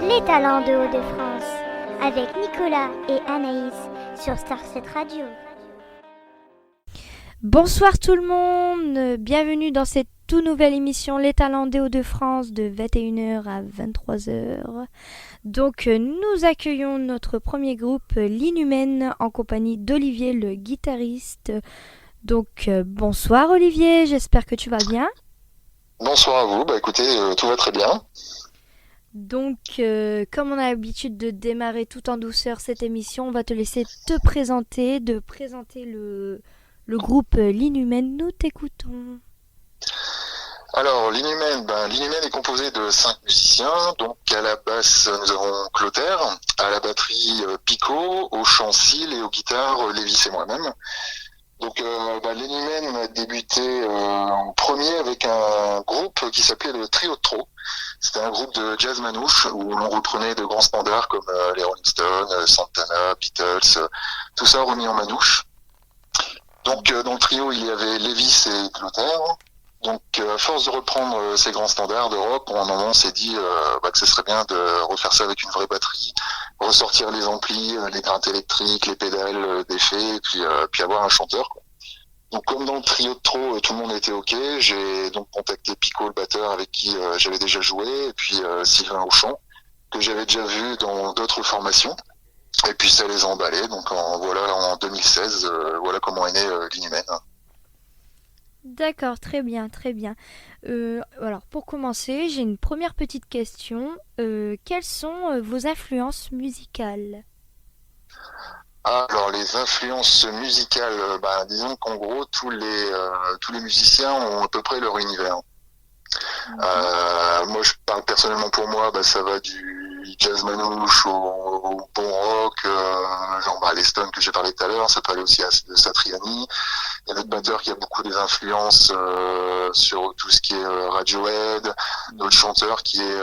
Les talents de Hauts-de-France avec Nicolas et Anaïs sur Star 7 Radio. Bonsoir tout le monde, bienvenue dans cette toute nouvelle émission Les talents des Hauts-de-France de 21h à 23h. Donc nous accueillons notre premier groupe, l'Inhumaine, en compagnie d'Olivier le guitariste. Donc bonsoir Olivier, j'espère que tu vas bien. Bonsoir à vous, écoutez, tout va très bien. Donc comme on a l'habitude de démarrer tout en douceur cette émission, on va te laisser te présenter, le groupe l'Inhumaine. Nous t'écoutons. Alors l'Inhumaine est composé de 5 musiciens. Donc à la basse nous avons Clotaire, à la batterie Pico, au chant Syl et aux guitares Lévis et moi-même. Donc l'Inhumaine a débuté en premier avec un groupe qui s'appelait le Trio de Trot. C'était un groupe de jazz manouche où l'on reprenait de grands standards comme les Rolling Stones, Santana, Beatles, tout ça remis en manouche. Donc dans le trio il y avait Lévis et Clotaire. Donc à force de reprendre ces grands standards de rock, à un moment on s'est dit que ce serait bien de refaire ça avec une vraie batterie, ressortir les amplis, les grattes électriques, les pédales d'effet, et puis avoir un chanteur, quoi. Donc comme dans le trio de Trot, tout le monde était ok, j'ai donc contacté Pico le batteur avec qui j'avais déjà joué, et puis Sylvain au chant, que j'avais déjà vu dans d'autres formations. Et puis ça les a emballés, donc en 2016, voilà comment est née l'Inhumaine. D'accord, très bien, très bien. Alors pour commencer, j'ai une première petite question. Quelles sont vos influences musicales ? Alors les influences musicales, disons qu'en gros tous les musiciens ont à peu près leur univers. Moi je parle personnellement pour moi, ça va du jazz manouche au bon rock, genre les Stones que j'ai parlé tout à l'heure, ça peut aller aussi à Satriani. Il y a notre batteur qui a beaucoup des influences sur tout ce qui est Radiohead, notre chanteur qui est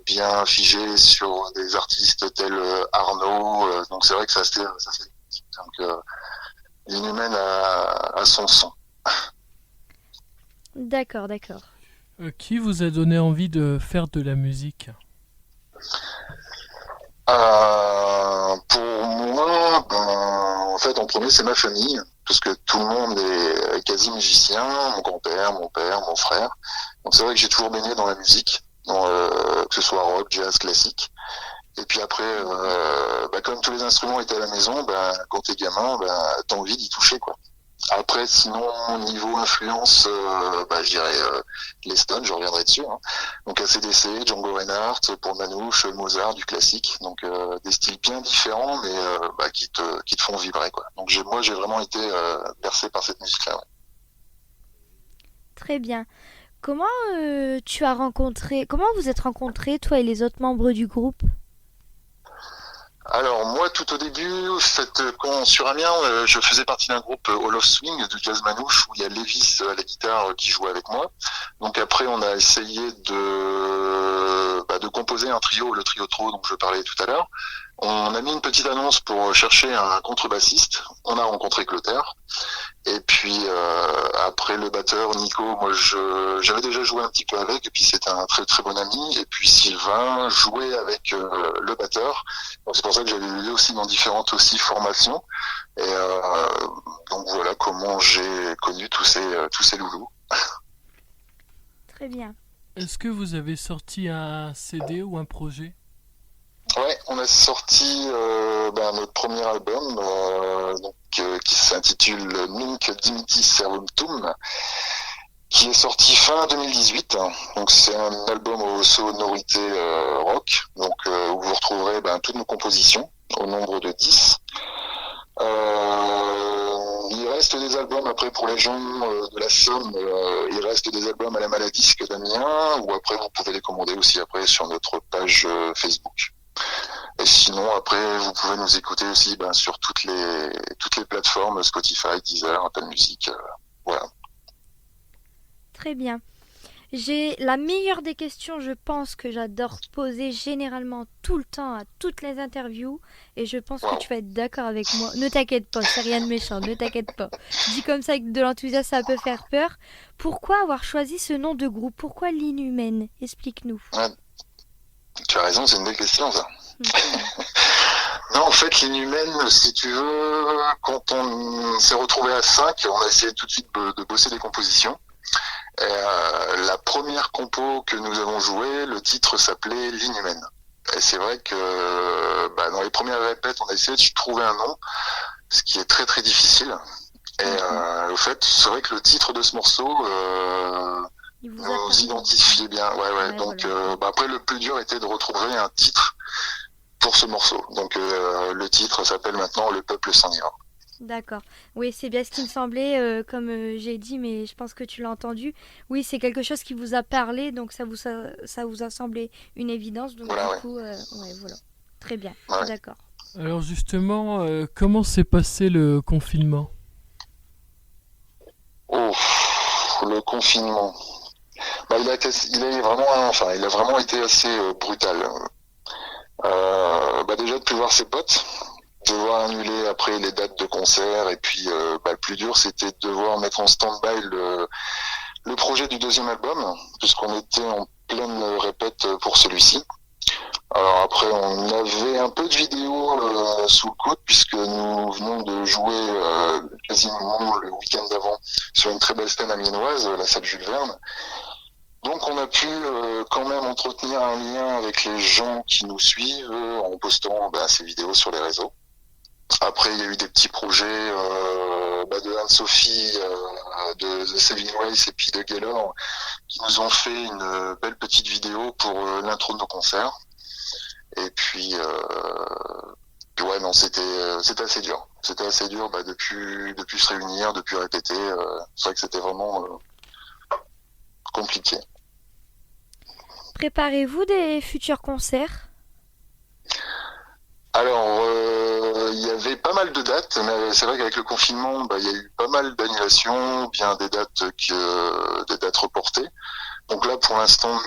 bien figé sur des artistes tels Arnaud, donc c'est vrai que ça se fait. Donc l'Inhumaine a son son. D'accord. Qui vous a donné envie de faire de la musique ? Pour moi, en fait, en premier, c'est ma famille, parce que tout le monde est quasi musicien, mon grand-père, mon père, mon frère. Donc c'est vrai que j'ai toujours baigné dans la musique, que ce soit rock, jazz, classique. Et puis après, comme tous les instruments étaient à la maison, quand t'es gamin, t'as envie d'y toucher, quoi. Après, sinon, niveau influence, je dirais les Stones, je reviendrai dessus. Donc AC/DC, Django Reinhardt, pour Manouche, Mozart, du classique. Donc des styles bien différents, mais qui te font vibrer, quoi. Donc j'ai vraiment été bercé par cette musique-là. Ouais. Très bien. Comment vous êtes rencontrés, toi et les autres membres du groupe ? Alors moi tout au début, sur Amiens, je faisais partie d'un groupe Hall of Swing de jazz manouche où il y a Lévis à la guitare qui jouait avec moi. Donc après on a essayé de composer un trio, le trio Trot dont je parlais tout à l'heure. On a mis une petite annonce pour chercher un contrebassiste. On a rencontré Clotaire. Et puis après le batteur Nico, moi j'avais déjà joué un petit peu avec, et puis c'était un très très bon ami. Et puis Sylvain jouait avec le batteur. Donc c'est pour ça que j'avais vu aussi dans différentes formations. Et donc voilà comment j'ai connu tous ces loulous. Très bien. Est-ce que vous avez sorti un CD ou un projet ? Ouais, on a sorti notre premier album qui s'intitule Nunc Dimittis Servuntum, qui est sorti fin 2018. Donc c'est un album aux sonorités rock, donc où vous retrouverez toutes nos compositions au nombre de 10. Il reste des albums après pour les gens de la Somme, il reste des albums à la Maladisque d'Amiens, ou après vous pouvez les commander aussi après sur notre page Facebook. Et sinon après vous pouvez nous écouter aussi sur toutes les plateformes Spotify, Deezer, Apple Music, voilà. Très bien. J'ai la meilleure des questions, je pense, que j'adore poser généralement tout le temps à toutes les interviews, et je pense que tu vas être d'accord avec moi. Ne t'inquiète pas, c'est rien de méchant, ne t'inquiète pas. Dit comme ça avec de l'enthousiasme, ça peut faire peur. Pourquoi avoir choisi ce nom de groupe ? Pourquoi l'Inhumaine ? Explique-nous. Ouais. Tu as raison, c'est une belle question, ça. Non, en fait, l'Inhumaine, si tu veux, quand on s'est retrouvé à 5, on a essayé tout de suite de bosser des compositions. Et, la première compo que nous avons jouée, le titre s'appelait l'Inhumaine. Et c'est vrai que dans les premières répètes, on a essayé de trouver un nom, ce qui est très très difficile. Et au fait, c'est vrai que le titre de ce morceau nous identifiait bien. Ouais. Donc voilà. Après, le plus dur était de retrouver un titre pour ce morceau. Donc le titre s'appelle maintenant Le Peuple s'en ira. D'accord. Oui, c'est bien ce qui me semblait, comme j'ai dit, mais je pense que tu l'as entendu. Oui, c'est quelque chose qui vous a parlé, donc ça vous a semblé une évidence. Donc voilà, du coup, voilà. Très bien, ouais. D'accord. Alors justement, comment s'est passé le confinement ? Oh, le confinement. Il a vraiment été assez brutal. Déjà de plus voir ses potes, devoir annuler après les dates de concert, et puis le plus dur c'était de devoir mettre en stand-by le projet du deuxième album, puisqu'on était en pleine répète pour celui-ci. Alors après, on avait un peu de vidéos sous le coude, puisque nous venons de jouer quasiment le week-end d'avant sur une très belle scène amiénoise, la salle Jules Verne. Donc on a pu quand même entretenir un lien avec les gens qui nous suivent en postant ces vidéos sur les réseaux. Après, il y a eu des petits projets de Anne-Sophie, de The Saving Grace et puis de Gaylor qui nous ont fait une belle petite vidéo pour l'intro de nos concerts. Et puis, c'était assez dur. C'était assez dur depuis se réunir, depuis répéter. C'est vrai que c'était vraiment compliqué. Préparez-vous des futurs concerts ? Alors, il y avait pas mal de dates, mais c'est vrai qu'avec le confinement, il y a eu pas mal d'annulations, bien des dates reportées. Donc là, pour l'instant, nous,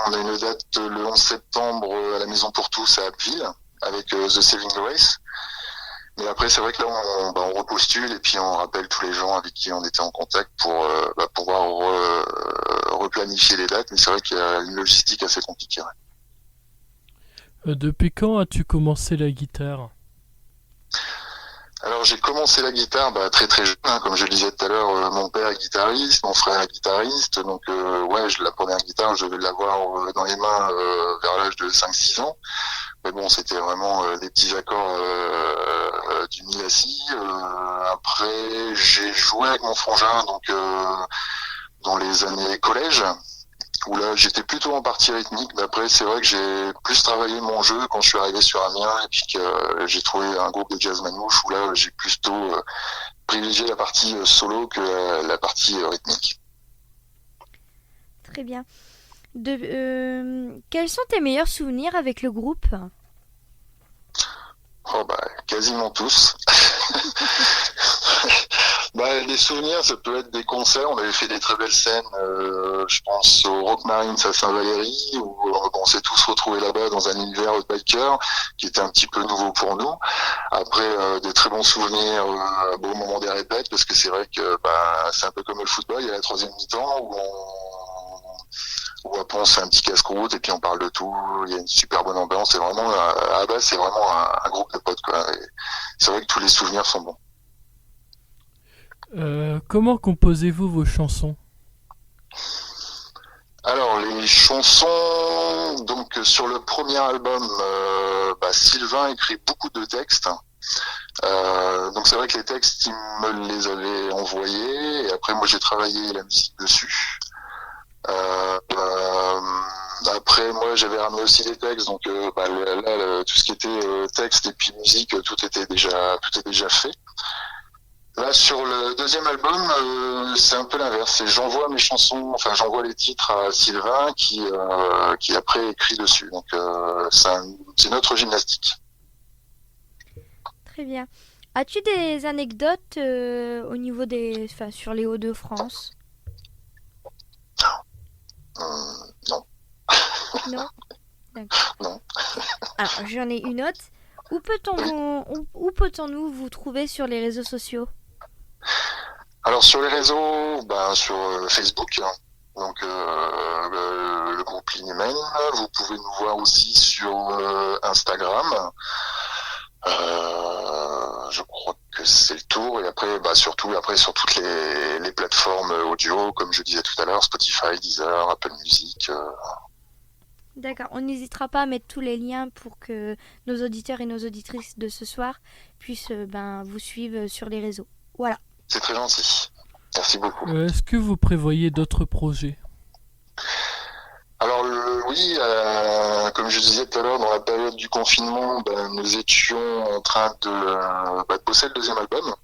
on a une date le 11 septembre à la Maison pour tous à Abbeville, avec The Saving Grace. Mais après, c'est vrai que là, on repostule et puis on rappelle tous les gens avec qui on était en contact pour pouvoir replanifier les dates. Mais c'est vrai qu'il y a une logistique assez compliquée. Ouais. Depuis quand as-tu commencé la guitare ? Alors j'ai commencé la guitare très très jeune, comme je le disais tout à l'heure, mon père est guitariste, mon frère est guitariste, donc la première guitare je devais l'avoir dans les mains vers l'âge de 5-6 ans. Mais bon, c'était vraiment des petits accords du mi à si. Après, j'ai joué avec mon frangin dans les années collège, où là j'étais plutôt en partie rythmique, mais après c'est vrai que j'ai plus travaillé mon jeu quand je suis arrivé sur Amiens et puis que j'ai trouvé un groupe de jazz manouche où là j'ai plutôt privilégié la partie solo que la partie rythmique. Très bien. Quels sont tes meilleurs souvenirs avec le groupe ? Quasiment tous. Les souvenirs, ça peut être des concerts. On avait fait des très belles scènes. Je pense au Rock Marines à Saint-Valery, où on s'est tous retrouvés là-bas dans un univers de biker qui était un petit peu nouveau pour nous. Après, des très bons souvenirs au moment des répètes, parce que c'est vrai que c'est un peu comme le football. Il y a la troisième mi-temps où après on se fait un petit casse-croûte et puis on parle de tout. Il y a une super bonne ambiance. C'est vraiment à la base, c'est vraiment un groupe de potes, quoi. Et c'est vrai que tous les souvenirs sont bons. Comment composez-vous vos chansons ? Alors les chansons, donc sur le premier album, Sylvain écrit beaucoup de textes. Donc c'est vrai que les textes, il me les avait envoyés et après moi j'ai travaillé la musique dessus. Après moi j'avais ramené aussi des textes, donc là tout ce qui était texte et puis musique, tout est déjà fait. Là sur le deuxième album, c'est un peu l'inverse. J'envoie mes chansons, j'envoie les titres à Sylvain qui après écrit dessus. Donc c'est notre gymnastique. Très bien. As-tu des anecdotes au niveau sur les Hauts-de-France ? Non. Non ? D'accord. Non. Alors, j'en ai une autre. Où peut-on vous trouver sur les réseaux sociaux ? Alors sur les réseaux, sur Facebook, Donc le groupe Linhumaine. Vous pouvez nous voir aussi sur Instagram. Je crois que c'est le tour. Et après, surtout sur toutes les plateformes audio, comme je disais tout à l'heure, Spotify, Deezer, Apple Music. D'accord, on n'hésitera pas à mettre tous les liens pour que nos auditeurs et nos auditrices de ce soir puissent vous suivre sur les réseaux. Voilà. C'est très gentil. Merci beaucoup. Est-ce que vous prévoyez d'autres projets ? Alors oui, comme je disais tout à l'heure, dans la période du confinement, nous étions en train de bosser le deuxième album.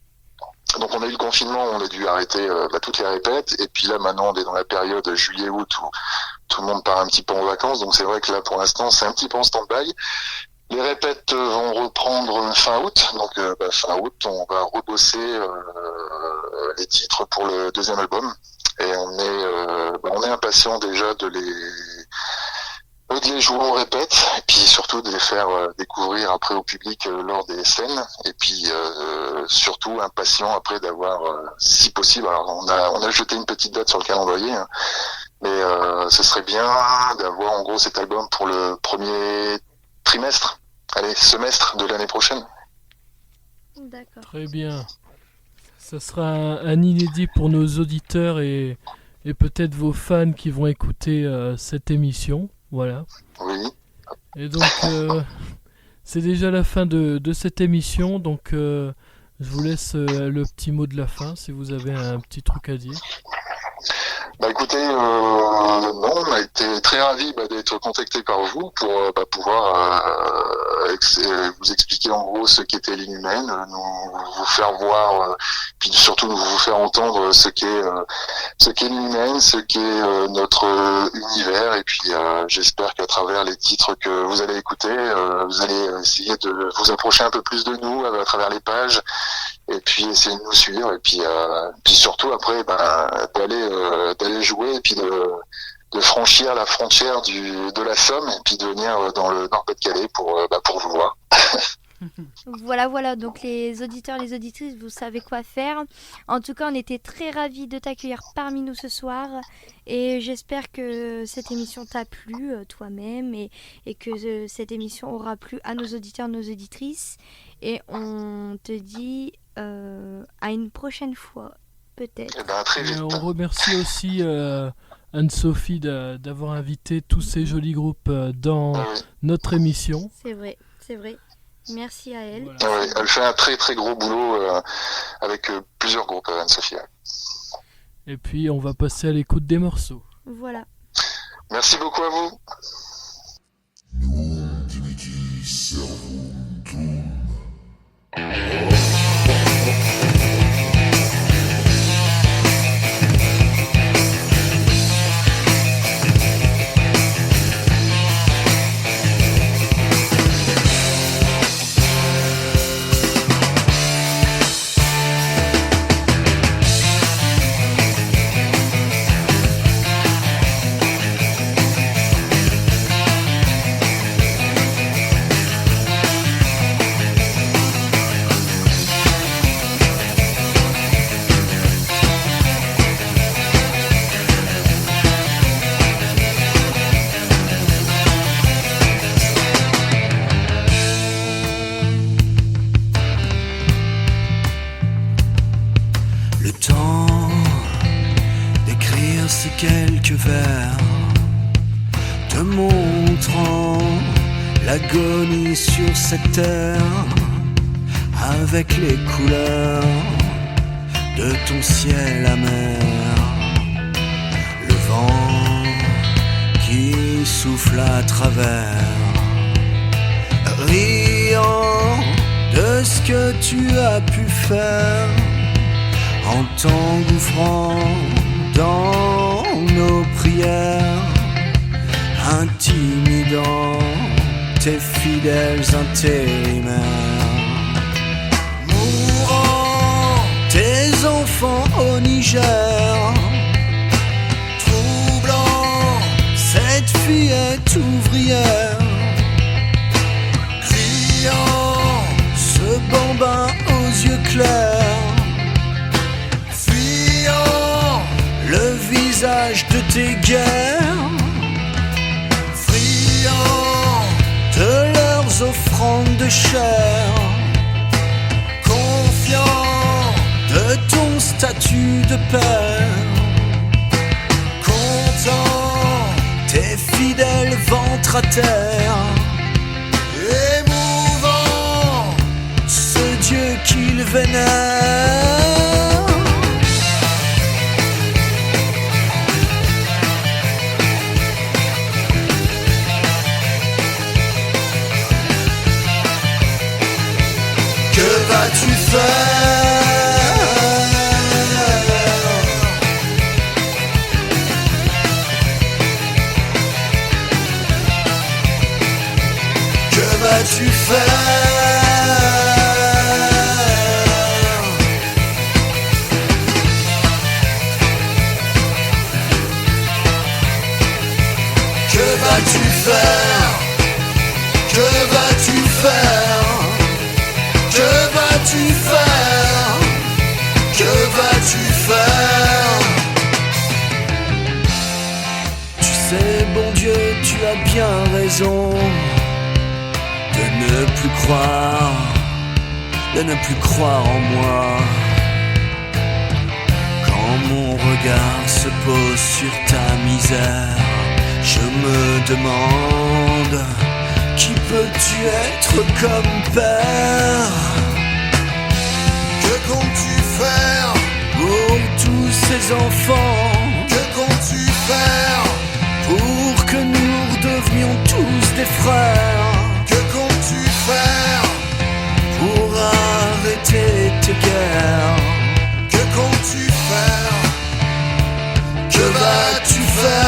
Donc on a eu le confinement, on a dû arrêter toutes les répètes, et puis là maintenant on est dans la période juillet-août où tout le monde part un petit peu en vacances, donc c'est vrai que là pour l'instant c'est un petit peu en stand-by. Les répètes vont reprendre fin août, donc fin août on va rebosser les titres pour le deuxième album, et on est impatient déjà de les jouer aux répètes, et puis surtout de les faire découvrir après au public lors des scènes, et puis surtout impatient après d'avoir, si possible, alors on a jeté une petite date sur le calendrier, hein, mais ce serait bien d'avoir en gros cet album pour le premier semestre de l'année prochaine. D'accord. Très bien. Ça sera un inédit pour nos auditeurs et peut-être vos fans qui vont écouter cette émission. Voilà. Oui. Et donc, c'est déjà la fin de cette émission. Donc, je vous laisse le petit mot de la fin, si vous avez un petit truc à dire. Écoutez, on a été très ravis d'être contactés par vous pour pouvoir vous expliquer en gros ce qu'était l'Inhumaine, vous faire voir, puis surtout vous faire entendre ce qu'est l'Inhumaine, ce qu'est notre univers, et puis j'espère qu'à travers les titres que vous allez écouter, vous allez essayer de vous approcher un peu plus de nous à travers les pages, et puis essayer de nous suivre, et puis surtout après d'aller jouer, et puis de franchir la frontière de la Somme, et puis de venir dans le Nord-Pas-de-Calais pour vous voir. Voilà, donc les auditeurs, les auditrices, vous savez quoi faire. En tout cas, on était très ravis de t'accueillir parmi nous ce soir, et j'espère que cette émission t'a plu toi-même, et que cette émission aura plu à nos auditeurs, nos auditrices, et on te dit à une prochaine fois, peut-être. Très vite. On remercie aussi Anne-Sophie d'avoir invité tous ces jolis groupes dans notre émission. C'est vrai. Merci à elle. Voilà. Elle fait un très très gros boulot avec plusieurs groupes, Anne-Sophie. Et puis on va passer à l'écoute des morceaux. Voilà. Merci beaucoup à vous. Quelques vers te montrant l'agonie sur cette terre, avec les couleurs de ton ciel amer, le vent qui souffle à travers, riant de ce que tu as pu faire, en t'engouffrant dans nos prières, intimidant tes fidèles intérimaires, mourant tes enfants au Niger, troublant cette fillette ouvrière, criant ce bambin aux yeux clairs, fuyant le visage de tes guerres, friands de leurs offrandes de chair, confiants de ton statut de père, comptant tes fidèles ventres à terre, émouvant ce Dieu qu'ils vénèrent. Que vas-tu faire? Que vas-tu faire? Que vas-tu faire? Que vas-tu faire? Que vas-tu faire? Que vas-tu faire? Tu sais, bon Dieu, tu as bien raison de ne plus croire en moi. Quand mon regard se pose sur ta misère, je me demande: qui peux-tu être comme père? Que comptes-tu faire pour tous ces enfants? Que comptes-tu faire pour que nous redevenions tous des frères? Que comptes-tu faire pour arrêter tes guerres? Que comptes-tu faire? Que vas-tu faire?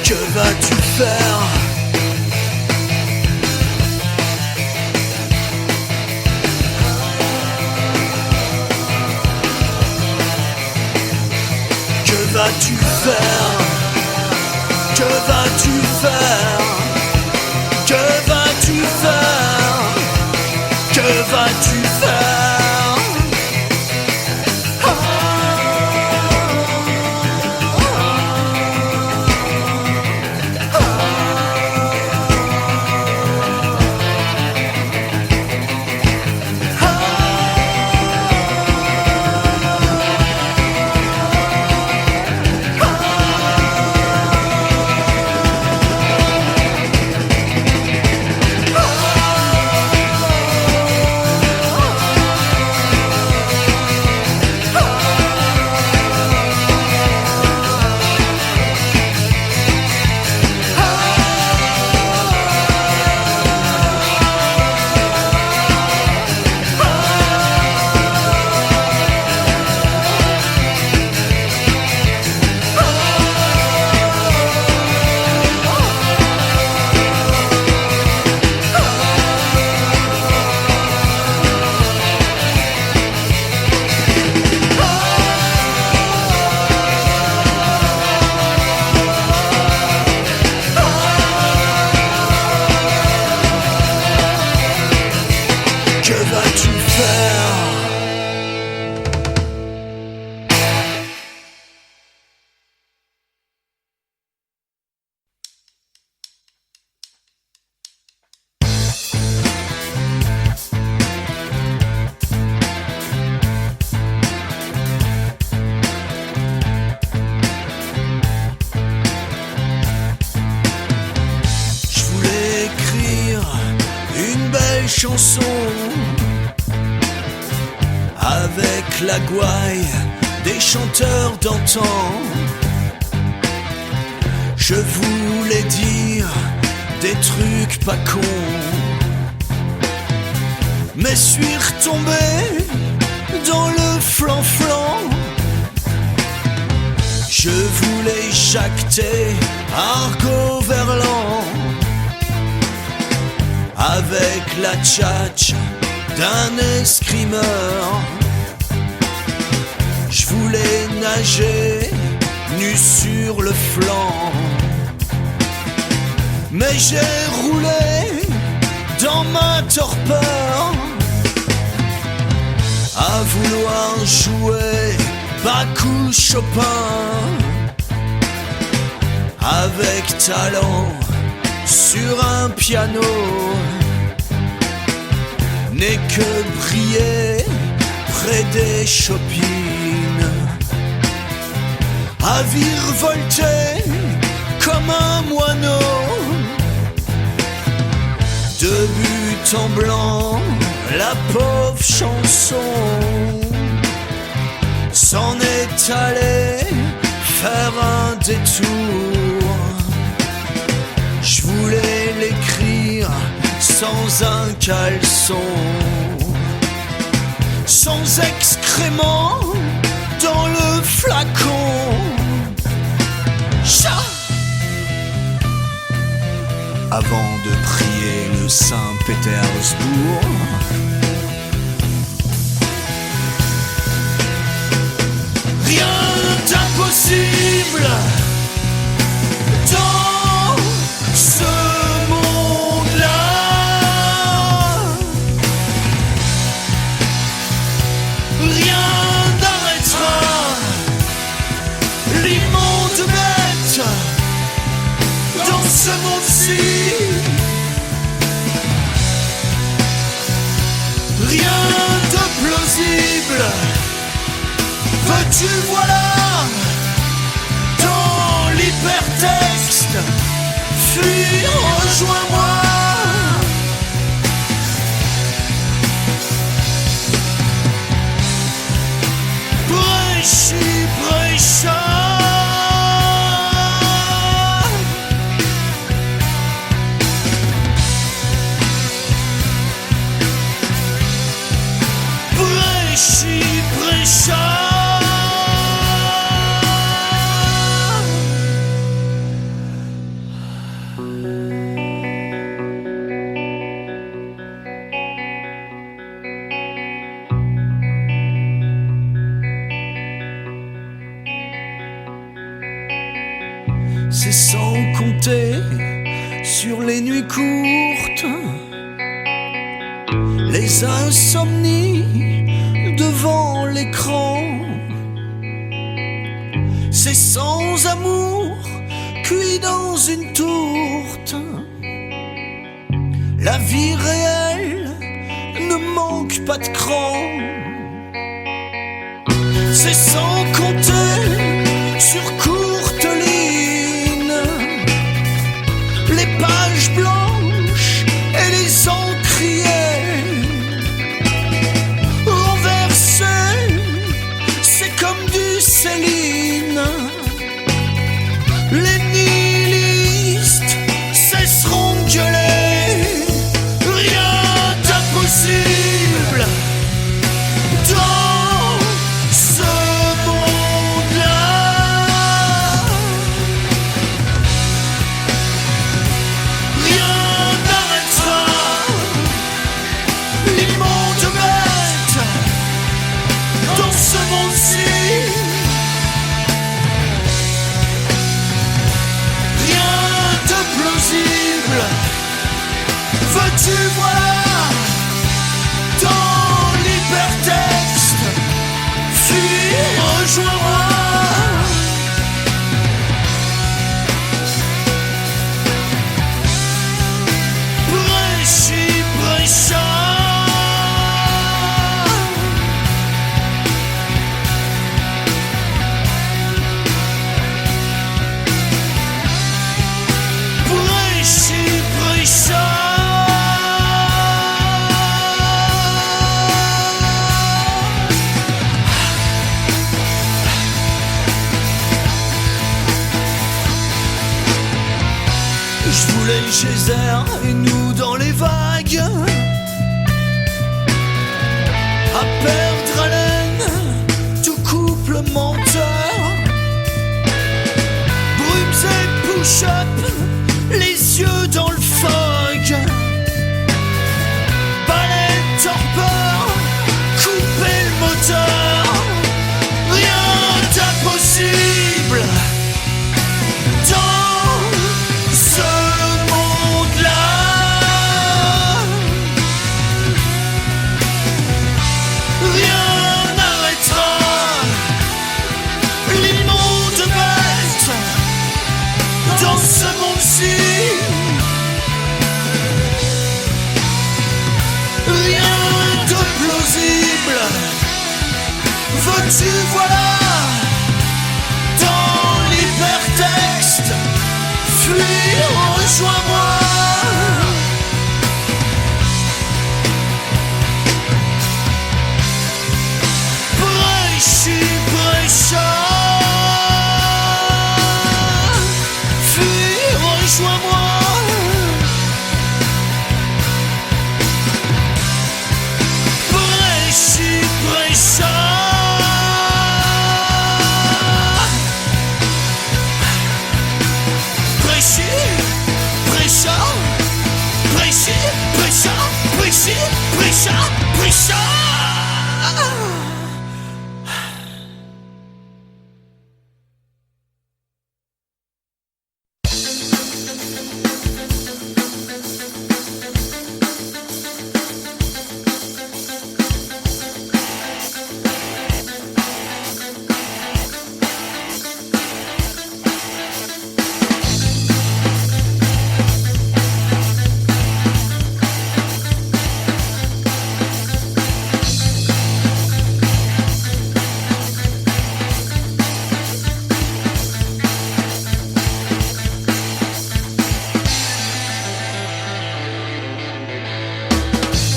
Que vas-tu faire? Que vas-tu faire? Que vas-tu faire? Que vas-tu faire? Que vas-tu faire? Que vas-tu faire? Je voulais écrire une belle chanson avec la gouaille des chanteurs d'antan. Je voulais dire des trucs pas cons, mais suis retombé dans le flan-flan. Je voulais jacter Argot Verlan avec la tchatch d'un escrimeur. Je voulais nager nu sur le flanc, mais j'ai roulé dans ma torpeur à vouloir jouer Bakou Chopin avec talent sur un piano. N'est que briller près des chopines, à virevolter comme un moineau. De but en blanc, la pauvre chanson s'en est allée faire un détour. Je voulais l'écrire sans un caleçon, sans excréments dans le flacon. Chat. Avant de prier le Saint-Pétersbourg, rien d'impossible dans ce monde-là. Rien n'arrêtera l'immonde bête dans ce monde-ci. Rien de plausible, veux-tu voilà, dans l'hypertexte, fuis, rejoins-moi. Bréchi, brécha. Bréchi, brécha. C'est sans compter sur les nuits courtes, les insomnies devant l'écran. C'est sans amour cuit dans une tourte. La vie réelle ne manque pas de cran. C'est sans compter sur courte ligne les pages blanches et les encriers renversés. C'est comme du Céline. Les nihilistes cesseront de gueuler. Rien d'impossible dans ce monde-là. Rien n'arrêtera l'immonde bête dans ce monde-ci. Rien de plausible, veux-tu voilà, dans l'hypertexte, fuis, rejoins-moi. Bréchi, brécha. Bréchi, brécha. Je voulais le geyser et nous dans les vagues, à perdre haleine, tout couple menteur. Brumes et push-up, les yeux dans le fog. tu vois dans l'hypertexte, fuis, rejoins-moi. Bréchy, Brécha, fuis, rejoins-moi. Bréchy, Brécha, Bréchy, Brécha, Bréchy, Brécha, Bréchy, Brécha, Brécha.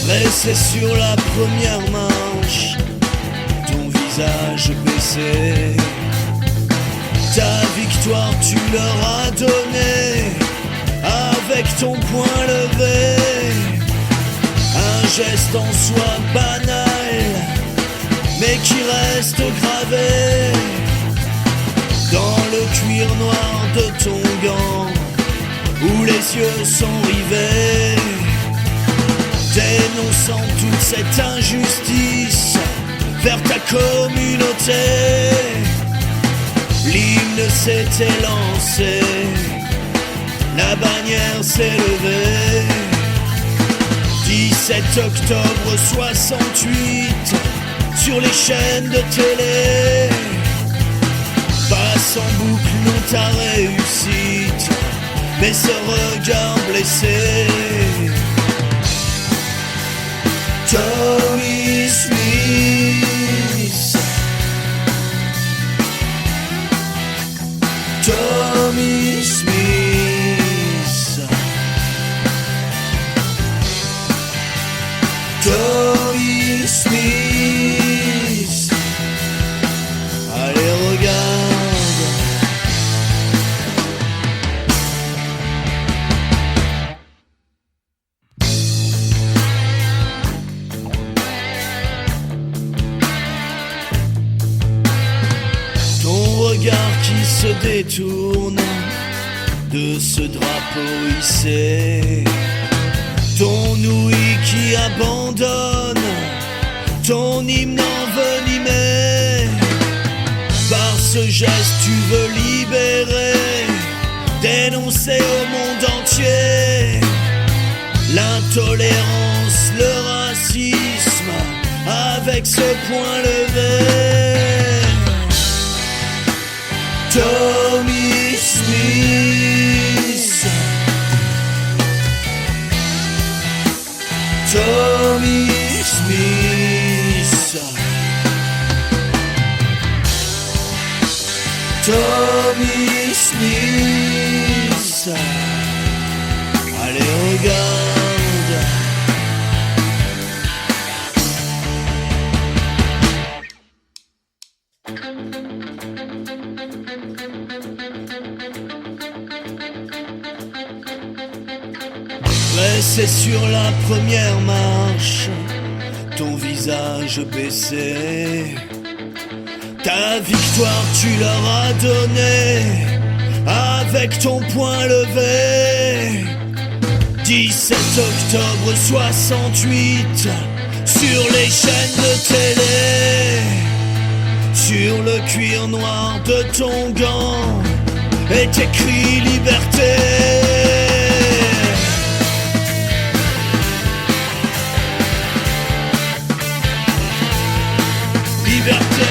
Pressé sur la première manche, ton visage baissé, ta victoire tu leur as donné, avec ton poing levé, un geste en soi banal, mais qui reste gravé, dans le cuir noir de ton gant, où les yeux sont rivés. Dénonçant toute cette injustice vers ta communauté, l'hymne s'était lancé, la bannière s'est levée. 17 octobre 68, sur les chaînes de télé, passe en boucle non ta réussite, mais ce regard blessé. Tommie Smith, Tommie Smith, Tommie Smith. Allez, regarde. Qui se détourne de ce drapeau hissé, ton ouïe qui abandonne, ton hymne envenimé. Par ce geste tu veux libérer, dénoncer au monde entier l'intolérance, le racisme, avec ce poing levé. Tommie Smith, Tommie Smith, Tommie Smith. Allez, regarde. Pressé sur la première marche, ton visage baissé, ta victoire tu leur as donnée, avec ton poing levé. 17 octobre 68, sur les chaînes de télé, sur le cuir noir de ton gant, est écrit liberté. Liberté.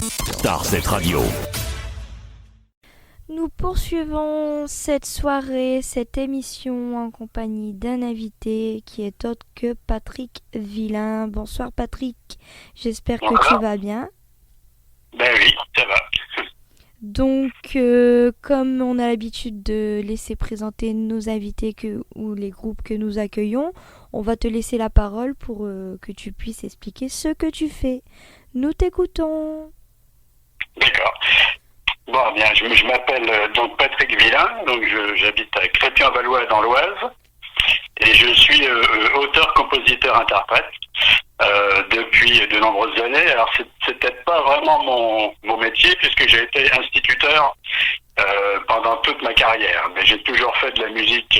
Starset Radio. Nous poursuivons cette soirée, cette émission en compagnie d'un invité qui est autre que Patrick Villain. Bonsoir Patrick, j'espère que tu vas bien. Ben oui, ça va. Donc, comme on a l'habitude de laisser présenter nos invités ou les groupes que nous accueillons, on va te laisser la parole pour que tu puisses expliquer ce que tu fais. Nous t'écoutons. D'accord. Bon, bien, je m'appelle donc Patrick Villain, donc j'habite à Crépy-en-Valois dans l'Oise, et je suis auteur-compositeur-interprète depuis de nombreuses années. Alors c'est peut-être pas vraiment mon métier, puisque j'ai été instituteur pendant toute ma carrière, mais j'ai toujours fait de la musique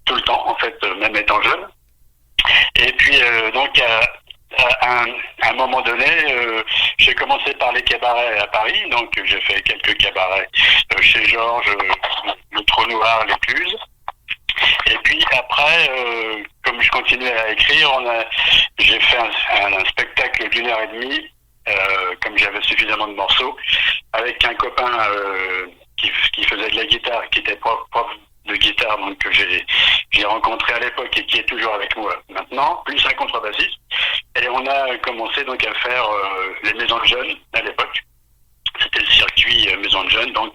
tout le temps, en fait, même étant jeune. Et puis donc à un moment donné, j'ai commencé par les cabarets à Paris, donc j'ai fait quelques cabarets chez Georges, le Trou Noir, l'Écluse. Et puis après, comme je continuais à écrire, j'ai fait un spectacle d'1h30, comme j'avais suffisamment de morceaux, avec un copain qui faisait de la guitare, qui était prof de guitare, donc que j'ai rencontré à l'époque et qui est toujours avec moi maintenant, plus un contrebassiste. Et on a commencé donc à faire les maisons de jeunes à l'époque. C'était le circuit maison de jeunes, donc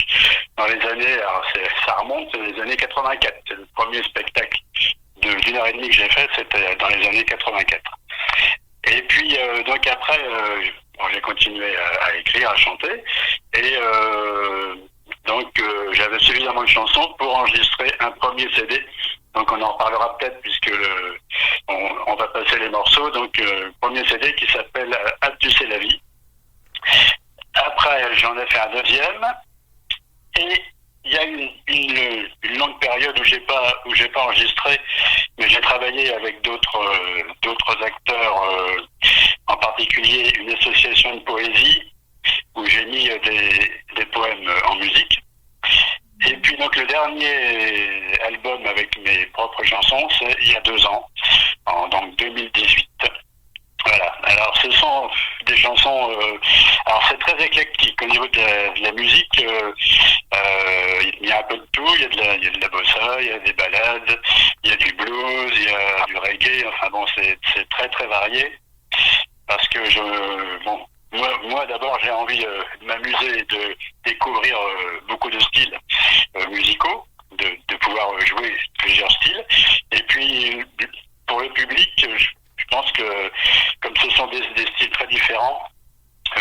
dans les années, alors ça remonte, c'est les années 84. C'est le premier spectacle d'1h30 que j'ai fait, c'était dans les années 84. Et puis donc après, j'ai continué à écrire, à chanter, et donc j'avais suffisamment de chansons pour enregistrer un premier CD. Donc on en reparlera peut-être puisque on va passer les morceaux. Donc premier CD qui s'appelle Hâte tu sais la vie. Après j'en ai fait un deuxième et il y a une longue période où j'ai pas enregistré, mais j'ai travaillé avec d'autres acteurs, en particulier une association de poésie où j'ai mis des poèmes en musique. Et puis donc le dernier album avec mes propres chansons, c'est il y a 2 ans, donc 2018. Voilà. Alors ce sont des chansons. Alors c'est très éclectique au niveau de la musique. Il y a un peu de tout. Il y a de la bossa, il y a des ballades, il y a du blues, il y a du reggae. Enfin bon, c'est très très varié parce que moi d'abord j'ai envie de m'amuser et de découvrir beaucoup de styles musicaux, de pouvoir jouer plusieurs styles. Et puis pour le public, je pense que comme ce sont des styles très différents,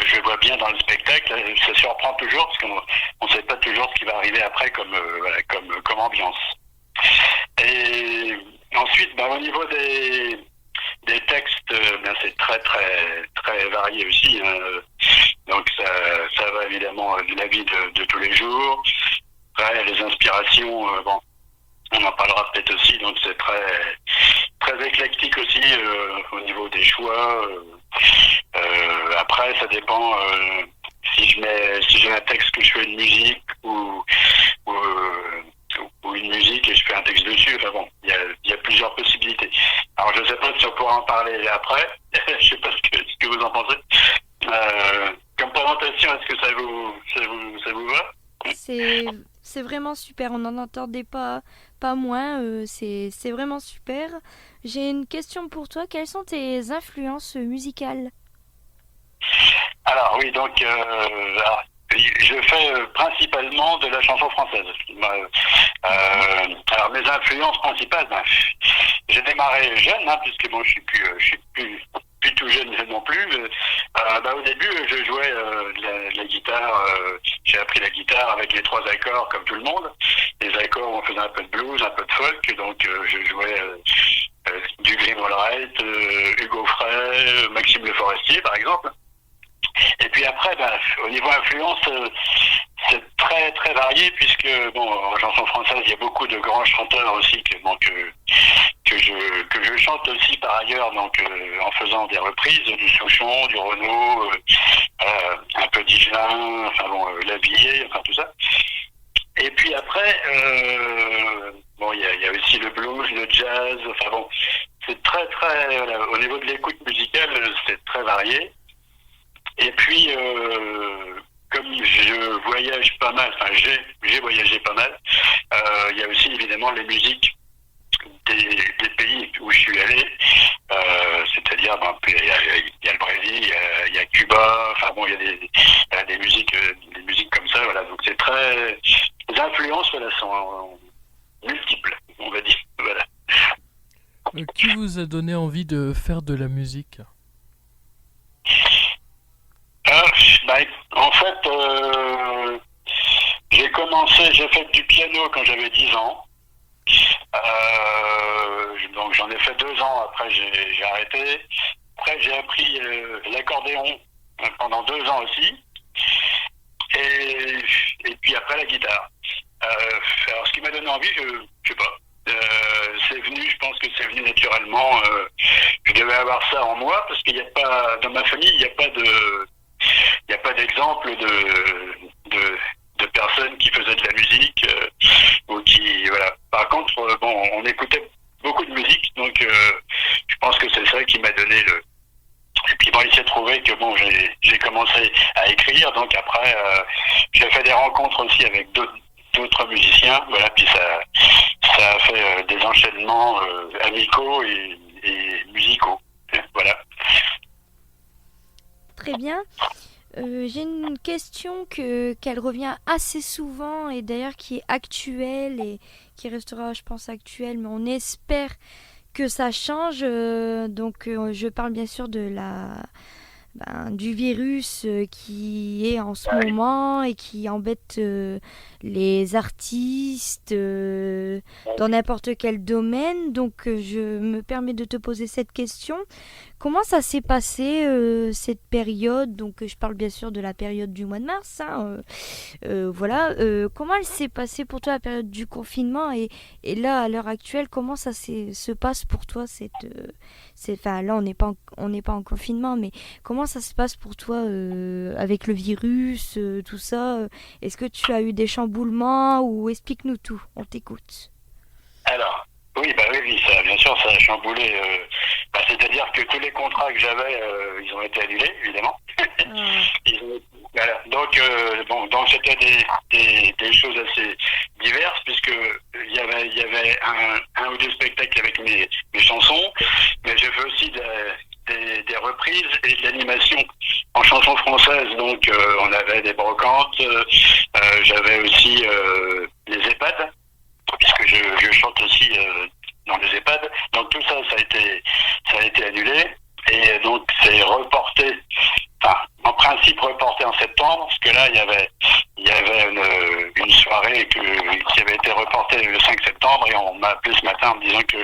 je vois bien dans le spectacle, ça surprend toujours parce qu'on ne sait pas toujours ce qui va arriver après comme ambiance. Et ensuite, au niveau des textes, c'est très très très varié aussi. Donc ça va évidemment de la vie de tous les jours. Après, les inspirations, on en parlera peut-être aussi. Donc c'est très très éclectique aussi au niveau des choix. Après, ça dépend si j'ai un texte que je fais une musique ou une musique et je fais un texte dessus. Enfin bon, il y a plusieurs possibilités. Alors je sais pas si on pourra en parler après. Je sais pas ce que vous en pensez. Comme présentation, est-ce que ça vous va? C'est vraiment super, on n'en entendait pas moins, c'est vraiment super. J'ai une question pour toi, quelles sont tes influences musicales? Alors oui, donc je fais principalement de la chanson française. Alors mes influences principales, j'ai démarré jeune, puisque bon, je suis plus tout jeune non plus. Au début, je jouais de la guitare. J'ai appris la guitare avec les 3 accords, comme tout le monde. Les accords, on faisait un peu de blues, un peu de folk. Donc, je jouais du Grimold Wright, Hugo Frey, Maxime Le Forestier, par exemple. Et puis après, au niveau influence, c'est très très varié puisque en chanson française, il y a beaucoup de grands chanteurs aussi que je chante aussi par ailleurs, donc en faisant des reprises du Souchon, du Renaud, un peu d'Yvelin, Lavilliers, tout ça. Et puis après, il y a aussi le blues, le jazz, c'est très très, au niveau de l'écoute musicale, c'est très varié. Et puis, comme je voyage pas mal, enfin j'ai voyagé pas mal, il y a aussi évidemment les musiques des pays où je suis allé, c'est-à-dire il y a le Brésil, il y a Cuba, enfin bon, il y a des musiques comme ça, voilà. Donc c'est très, les influences, voilà, sont multiples, on va dire, voilà. Qui vous a donné envie de faire de la musique? En fait, j'ai fait du piano quand j'avais 10 ans. Donc j'en ai fait 2 ans, après j'ai arrêté. Après j'ai appris l'accordéon pendant 2 ans aussi. Et puis après la guitare. Alors ce qui m'a donné envie, je sais pas. C'est venu, je pense que c'est venu naturellement. Je devais avoir ça en moi parce qu'il n'y a pas, dans ma famille, il n'y a pas d'exemple de personnes qui faisaient de la musique ou qui, voilà. Par contre, on écoutait beaucoup de musique, donc je pense que c'est ça qui m'a donné le. Et puis il s'est trouvé que j'ai commencé à écrire, donc après j'ai fait des rencontres aussi avec d'autres musiciens, voilà, puis ça a fait des enchaînements amicaux et musicaux, voilà. Très bien. J'ai une question qu'elle revient assez souvent et d'ailleurs qui est actuelle et qui restera, je pense, actuelle, mais on espère que ça change. Donc, je parle bien sûr de du virus qui est en ce moment et qui embête les artistes dans n'importe quel domaine. Donc, je me permets de te poser cette question. Comment ça s'est passé cette période? Donc, je parle bien sûr de la période du mois de mars. Voilà. Comment elle s'est passée pour toi la période du confinement et là, à l'heure actuelle, comment ça se passe pour toi enfin, là, on n'est pas en confinement, mais comment ça se passe pour toi avec le virus, tout ça? Est-ce que tu as eu des chamboulements ou explique-nous tout, on t'écoute. Alors, oui, ça, bien sûr, ça a chamboulé. C'est-à-dire que tous les contrats que j'avais, ils ont été annulés, évidemment. Voilà. Donc c'était des choses assez diverses puisque il y avait un ou deux spectacles avec mes chansons, mais j'ai fait aussi des reprises et de l'animation en chansons françaises. Donc on avait des brocantes, j'avais aussi les EHPAD puisque je chante aussi dans les EHPAD. Donc tout ça a été annulé et donc c'est reporté. Enfin, en principe reporté en septembre, parce que là il y avait une soirée qui avait été reportée le 5 septembre et on m'a appelé ce matin en me disant que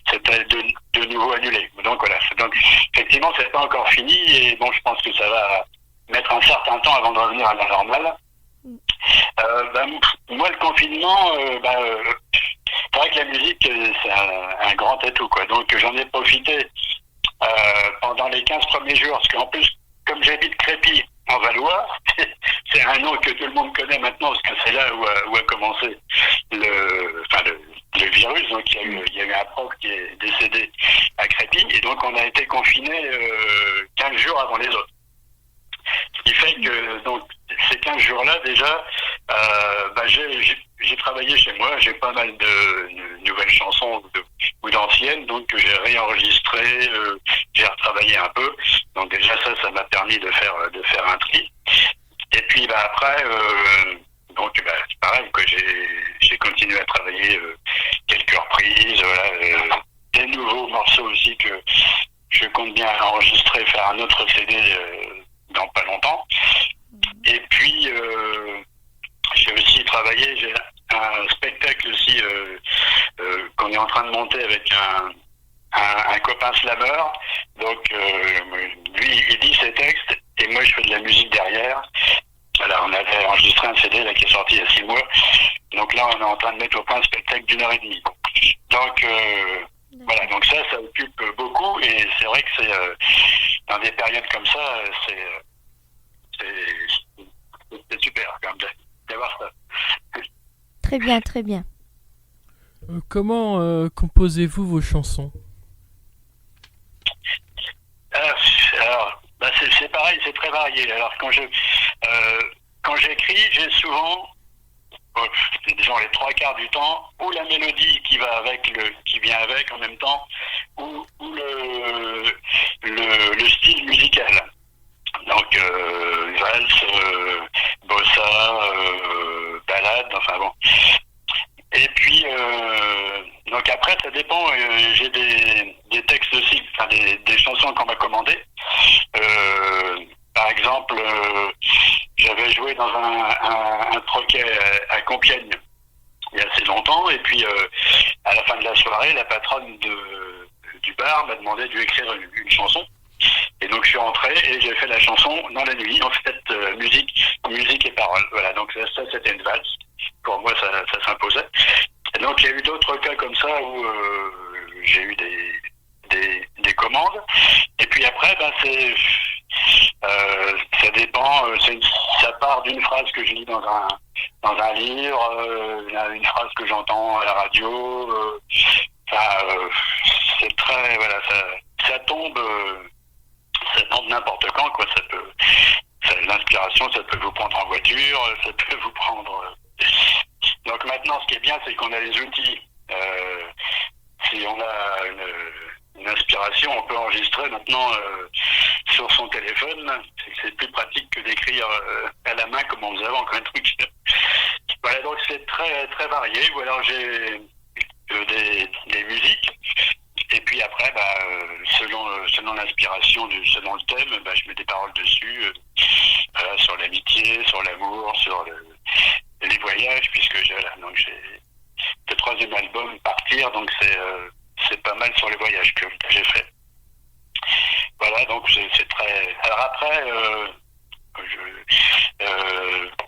c'était de nouveau annulé. Donc voilà. Donc effectivement c'est pas encore fini et bon je pense que ça va mettre un certain temps avant de revenir à la normale. Moi le confinement, c'est vrai que la musique c'est un grand atout quoi. Donc j'en ai profité pendant les 15 premiers jours, parce qu'en plus comme j'habite Crépy en Valois, c'est un nom que tout le monde connaît maintenant parce que c'est là où a commencé le virus. Donc il y a eu un prof qui est décédé à Crépy et donc on a été confinés 15 jours avant les autres. Ce qui fait que donc ces 15 jours-là déjà, j'ai travaillé chez moi, j'ai pas mal de nouvelles chansons ou d'anciennes, donc j'ai réenregistré, j'ai retravaillé un peu. Donc déjà ça m'a permis de faire un tri. Et puis après, c'est pareil quoi, j'ai continué à travailler quelques reprises, voilà, des nouveaux morceaux aussi que je compte bien enregistrer, faire un autre CD dans pas longtemps. Et puis j'ai aussi travaillé, j'ai un spectacle aussi qu'on est en train de monter avec un copain slameur. Donc lui il dit ses textes et moi je fais de la musique derrière. Voilà, on avait enregistré un CD là, qui est sorti il y a 6 mois. Donc là on est en train de mettre au point un spectacle d'1h30. Donc voilà, donc ça occupe beaucoup et c'est vrai que c'est dans des périodes comme ça, c'est super quand même d'avoir ça. Très bien, très bien. Comment composez-vous vos chansons? Alors, c'est pareil, c'est très varié. varié. Alors quand j'écris, j'ai souvent, disons les 3/4 du temps, ou la mélodie qui vient avec en même temps, ou le style musical. Donc valse, bossa, ballade, enfin bon. Et puis donc après ça dépend. J'ai des textes aussi, enfin des chansons qu'on m'a commandées. Par exemple, j'avais joué dans un troquet à Compiègne il y a assez longtemps, et puis à la fin de la soirée, la patronne du bar m'a demandé de lui écrire une chanson. Et donc je suis rentré et j'ai fait la chanson dans la nuit, en fait, musique et paroles. Voilà, donc ça c'était une valse. Pour moi, ça s'imposait. Et donc il y a eu d'autres cas comme ça où j'ai eu des commandes. Et puis après, ça dépend. Ça part d'une phrase que je lis dans un livre, une phrase que j'entends à la radio. C'est très, voilà, ça tombe n'importe quand, quoi. L'inspiration, ça peut vous prendre en voiture, ça peut vous prendre. Donc maintenant, ce qui est bien, c'est qu'on a les outils. Si on a une inspiration, on peut enregistrer maintenant sur son téléphone. C'est plus pratique que d'écrire à la main comme on faisait avant, un truc. Voilà, donc c'est très très varié. Ou alors j'ai des musiques. Et puis après, selon l'inspiration, selon le thème, je mets des paroles dessus, sur l'amitié, sur l'amour, sur les voyages, puisque j'ai le 3e album, Partir, donc c'est pas mal sur les voyages que j'ai fait. Voilà, donc c'est très... Alors après,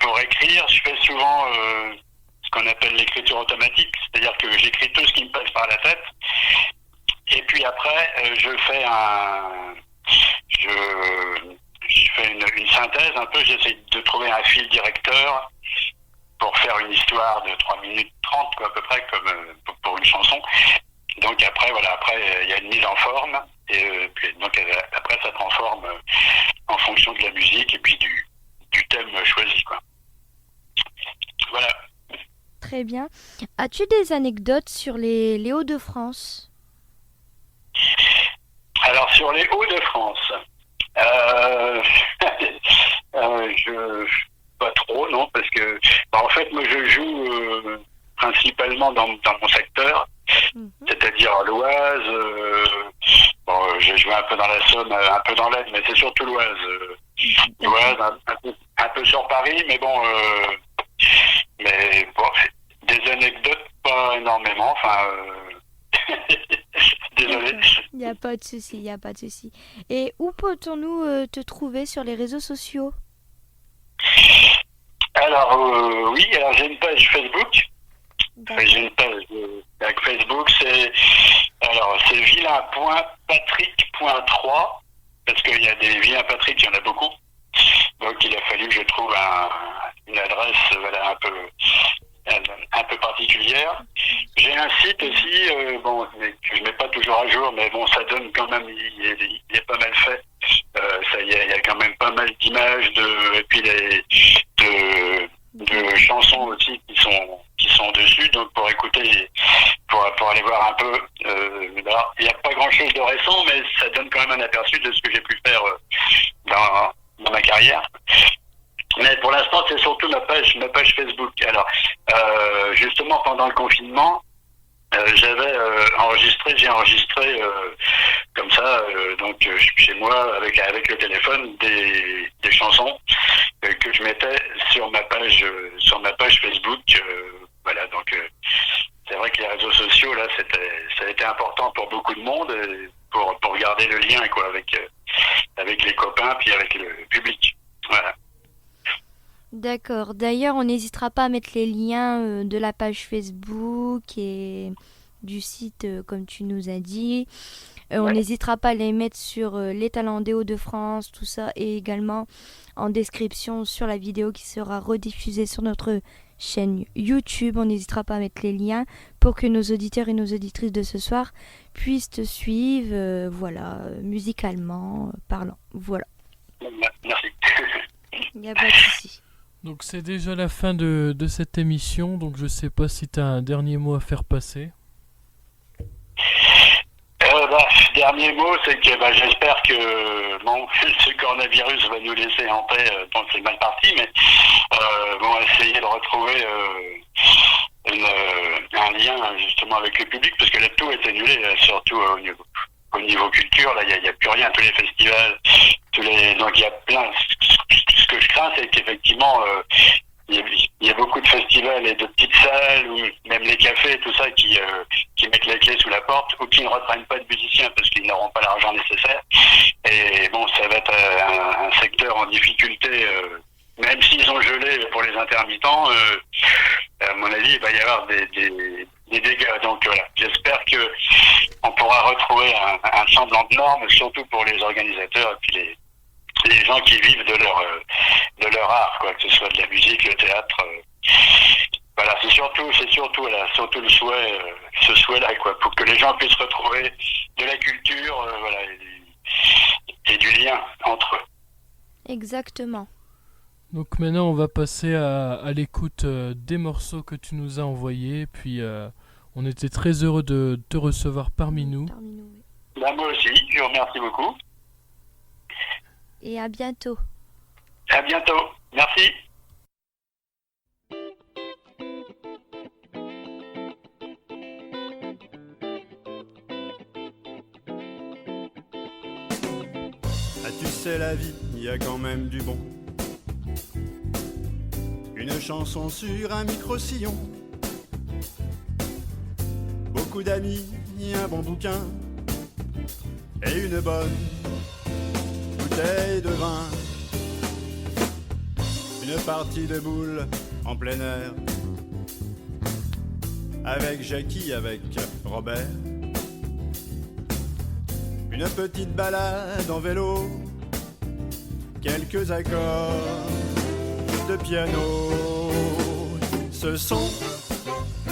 pour écrire, je fais souvent ce qu'on appelle l'écriture automatique, c'est-à-dire que j'écris tout ce qui me passe par la tête. Et puis après, je fais une synthèse un peu, j'essaie de trouver un fil directeur pour faire une histoire de 3 minutes 30, quoi, à peu près, comme pour une chanson. Donc après, il y a une mise en forme, et puis, donc après ça prend forme en fonction de la musique et puis du thème choisi, quoi. Voilà. Très bien. As-tu des anecdotes sur les Hauts-de-France ? Alors sur les Hauts-de-France, pas trop, non, parce que en fait moi je joue principalement dans mon secteur, c'est-à-dire l'Oise. J'ai joué un peu dans la Somme, un peu dans l'Aisne, mais c'est surtout l'Oise. L'Oise, un peu sur Paris, mais des anecdotes pas énormément, enfin. Désolé. Il n'y a pas de souci, Et où peut-on te trouver sur les réseaux sociaux ? Alors, oui, alors j'ai une page Facebook. J'ai une page avec Facebook, c'est vilain.patrick.3, parce qu'il y a des vilains Patrick, il y en a beaucoup. Donc il a fallu que je trouve une adresse un peu particulière. J'ai un site aussi, que je mets pas toujours à jour, mais bon, ça donne quand même, il est pas mal fait. Il y a quand même pas mal d'images et puis de chansons aussi qui sont dessus. Donc pour écouter, pour aller voir un peu, il n'y a pas grand chose de récent, mais ça donne quand même un aperçu de ce que j'ai pu faire dans ma carrière. Mais pour l'instant, c'est surtout ma page Facebook. Alors, justement, pendant le confinement, j'ai enregistré comme ça, donc chez moi, avec le téléphone, des chansons que je mettais sur ma page Facebook. Voilà, donc c'est vrai que les réseaux sociaux, là, ça a été important pour beaucoup de monde, pour garder le lien, quoi, avec les copains, puis avec le public. Voilà. D'accord. D'ailleurs, on n'hésitera pas à mettre les liens de la page Facebook et du site, comme tu nous as dit. On n'hésitera pas à les mettre sur les talents des Hauts-de-France, tout ça, et également en description sur la vidéo qui sera rediffusée sur notre chaîne YouTube. On n'hésitera pas à mettre les liens pour que nos auditeurs et nos auditrices de ce soir puissent te suivre, musicalement parlant. Voilà. Merci. Il n'y a pas de souci. Donc c'est déjà la fin de cette émission, donc je sais pas si tu as un dernier mot à faire passer. Dernier mot, c'est que j'espère que bon, ce coronavirus va nous laisser en paix. Donc c'est mal parti, mais on va essayer de retrouver un lien justement avec le public, parce que là tout est annulé, surtout au niveau culture. Là, il y a plus rien. Tous les festivals, donc il y a plein. Ce que je crains, c'est qu'effectivement il y a beaucoup de festivals et de petites salles, ou même les cafés, tout ça, qui mettent les clés sous la porte, ou qui ne reprennent pas de musiciens parce qu'ils n'auront pas l'argent nécessaire. Et bon, ça va être un secteur en difficulté, même s'ils ont gelé pour les intermittents. À mon avis, il va y avoir des dégâts. Donc voilà, j'espère que on pourra retrouver un semblant de norme, surtout pour les organisateurs et puis les gens qui vivent de leur art, quoi, que ce soit de la musique, le théâtre. Voilà, c'est surtout le souhait, ce souhait-là, quoi, pour que les gens puissent retrouver de la culture, voilà, et du lien entre eux. Exactement. Donc maintenant on va passer à l'écoute des morceaux que tu nous as envoyés, puis on était très heureux de te recevoir parmi nous. Moi aussi, je vous remercie beaucoup. Et à bientôt. À bientôt. Merci. Ah, tu sais, la vie, il y a quand même du bon. Une chanson sur un micro-sillon. Beaucoup d'amis, un bon bouquin et une bonne bouteille de vin. Une partie de boules en plein air avec Jackie, avec Robert. Une petite balade en vélo, quelques accords de piano. Ce sont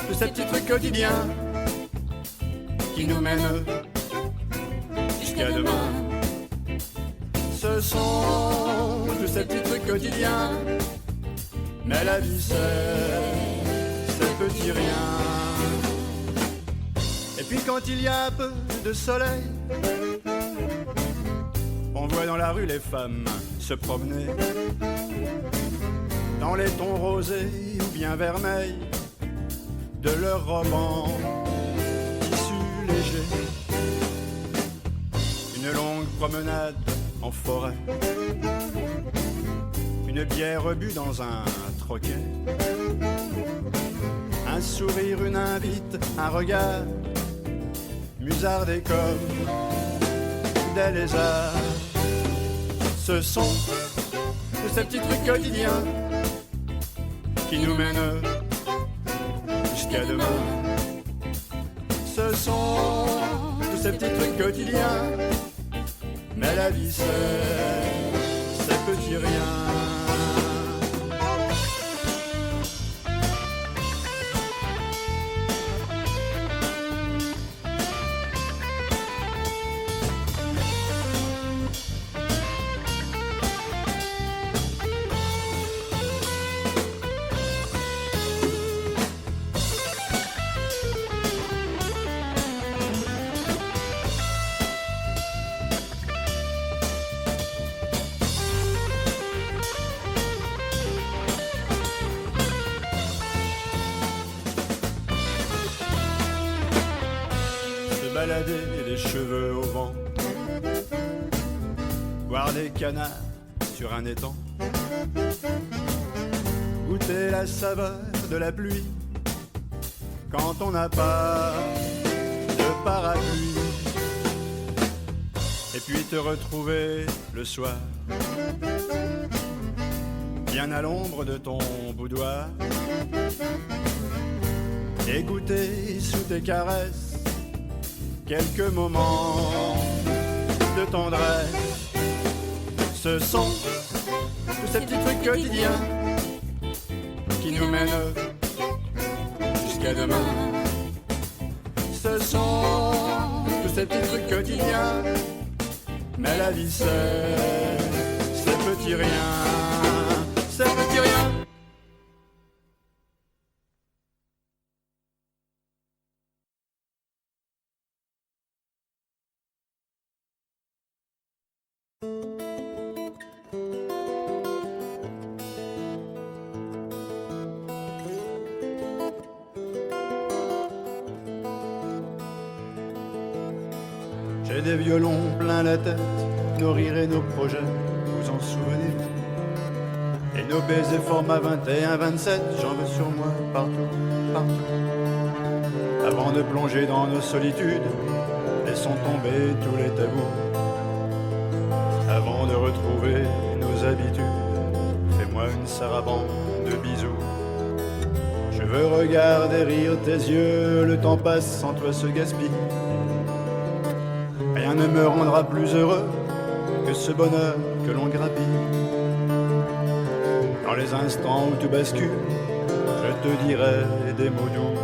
tous ces petits trucs quotidiens qui nous mènent jusqu'à demain. Ce sont tous ces petits trucs quotidiens, mais la vie c'est petit rien. Et puis quand il y a un peu de soleil, on voit dans la rue les femmes se promener dans les tons rosés ou bien vermeils de leurs robes en tissu léger. Une longue promenade en forêt, une bière bue dans un troquet, un sourire, une invite, un regard musardé comme des lézards. Ce sont tous ces petits trucs quotidiens qui nous mènent jusqu'à demain. Ce sont tous ces petits trucs quotidiens, mais la vie c'est petit rien. Balader les cheveux au vent, voir des canards sur un étang, goûter la saveur de la pluie quand on n'a pas de parapluie, et puis te retrouver le soir bien à l'ombre de ton boudoir, et goûter sous tes caresses quelques moments de tendresse. Ce sont tous ces petits trucs quotidiens qui nous mènent jusqu'à demain. Ce sont tous ces petits trucs quotidiens, mais la vie c'est petit rien, c'est petit rien. J'ai des violons plein la tête, nos rires et nos projets, vous en souvenez? Et nos baisers format 21, 27, j'en veux sur moi partout, partout. Avant de plonger dans nos solitudes, laissons tomber tous les tabous. Avant de retrouver nos habitudes, fais-moi une sarabande de bisous. Je veux regarder rire tes yeux, le temps passe sans toi se gaspille. Rien ne me rendra plus heureux que ce bonheur que l'on grappille. Dans les instants où tu bascules, je te dirai des mots doux.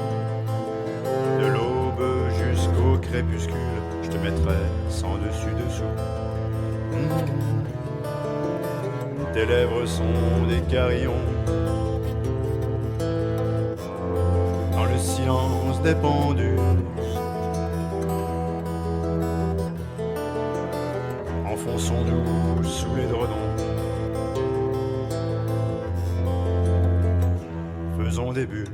De l'aube jusqu'au crépuscule, je te mettrai sans dessus-dessous. Tes lèvres sont des carillons. Dans le silence des pendules, enfonçons-nous sous les dredons. Faisons des bulles.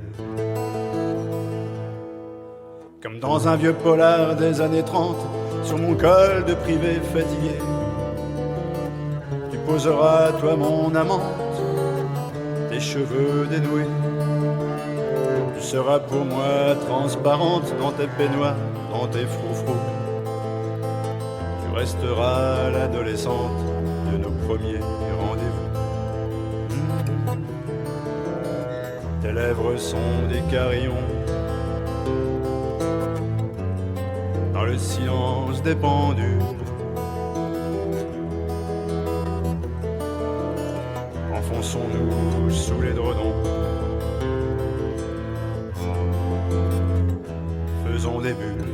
Comme dans un vieux polar des années 30, sur mon col de privé fatigué, tu poseras, toi mon amante, tes cheveux dénoués. Tu seras pour moi transparente dans tes peignoirs, dans tes froufrous. Tu resteras l'adolescente de nos premiers rendez-vous. Tes lèvres sont des carillons. Dans le silence des pendules, enfonçons-nous sous les dredons. Faisons des bulles.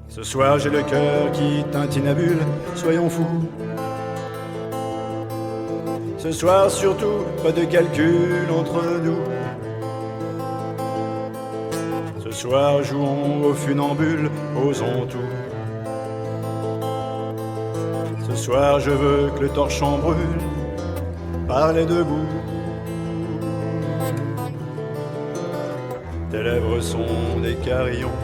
Ce soir j'ai le cœur qui tintinabule, soyons fous. Ce soir surtout, pas de calcul entre nous. Ce soir jouons aux funambules, osons tout. Ce soir je veux que le torchon brûle, parlez debout. Tes lèvres sont des carillons.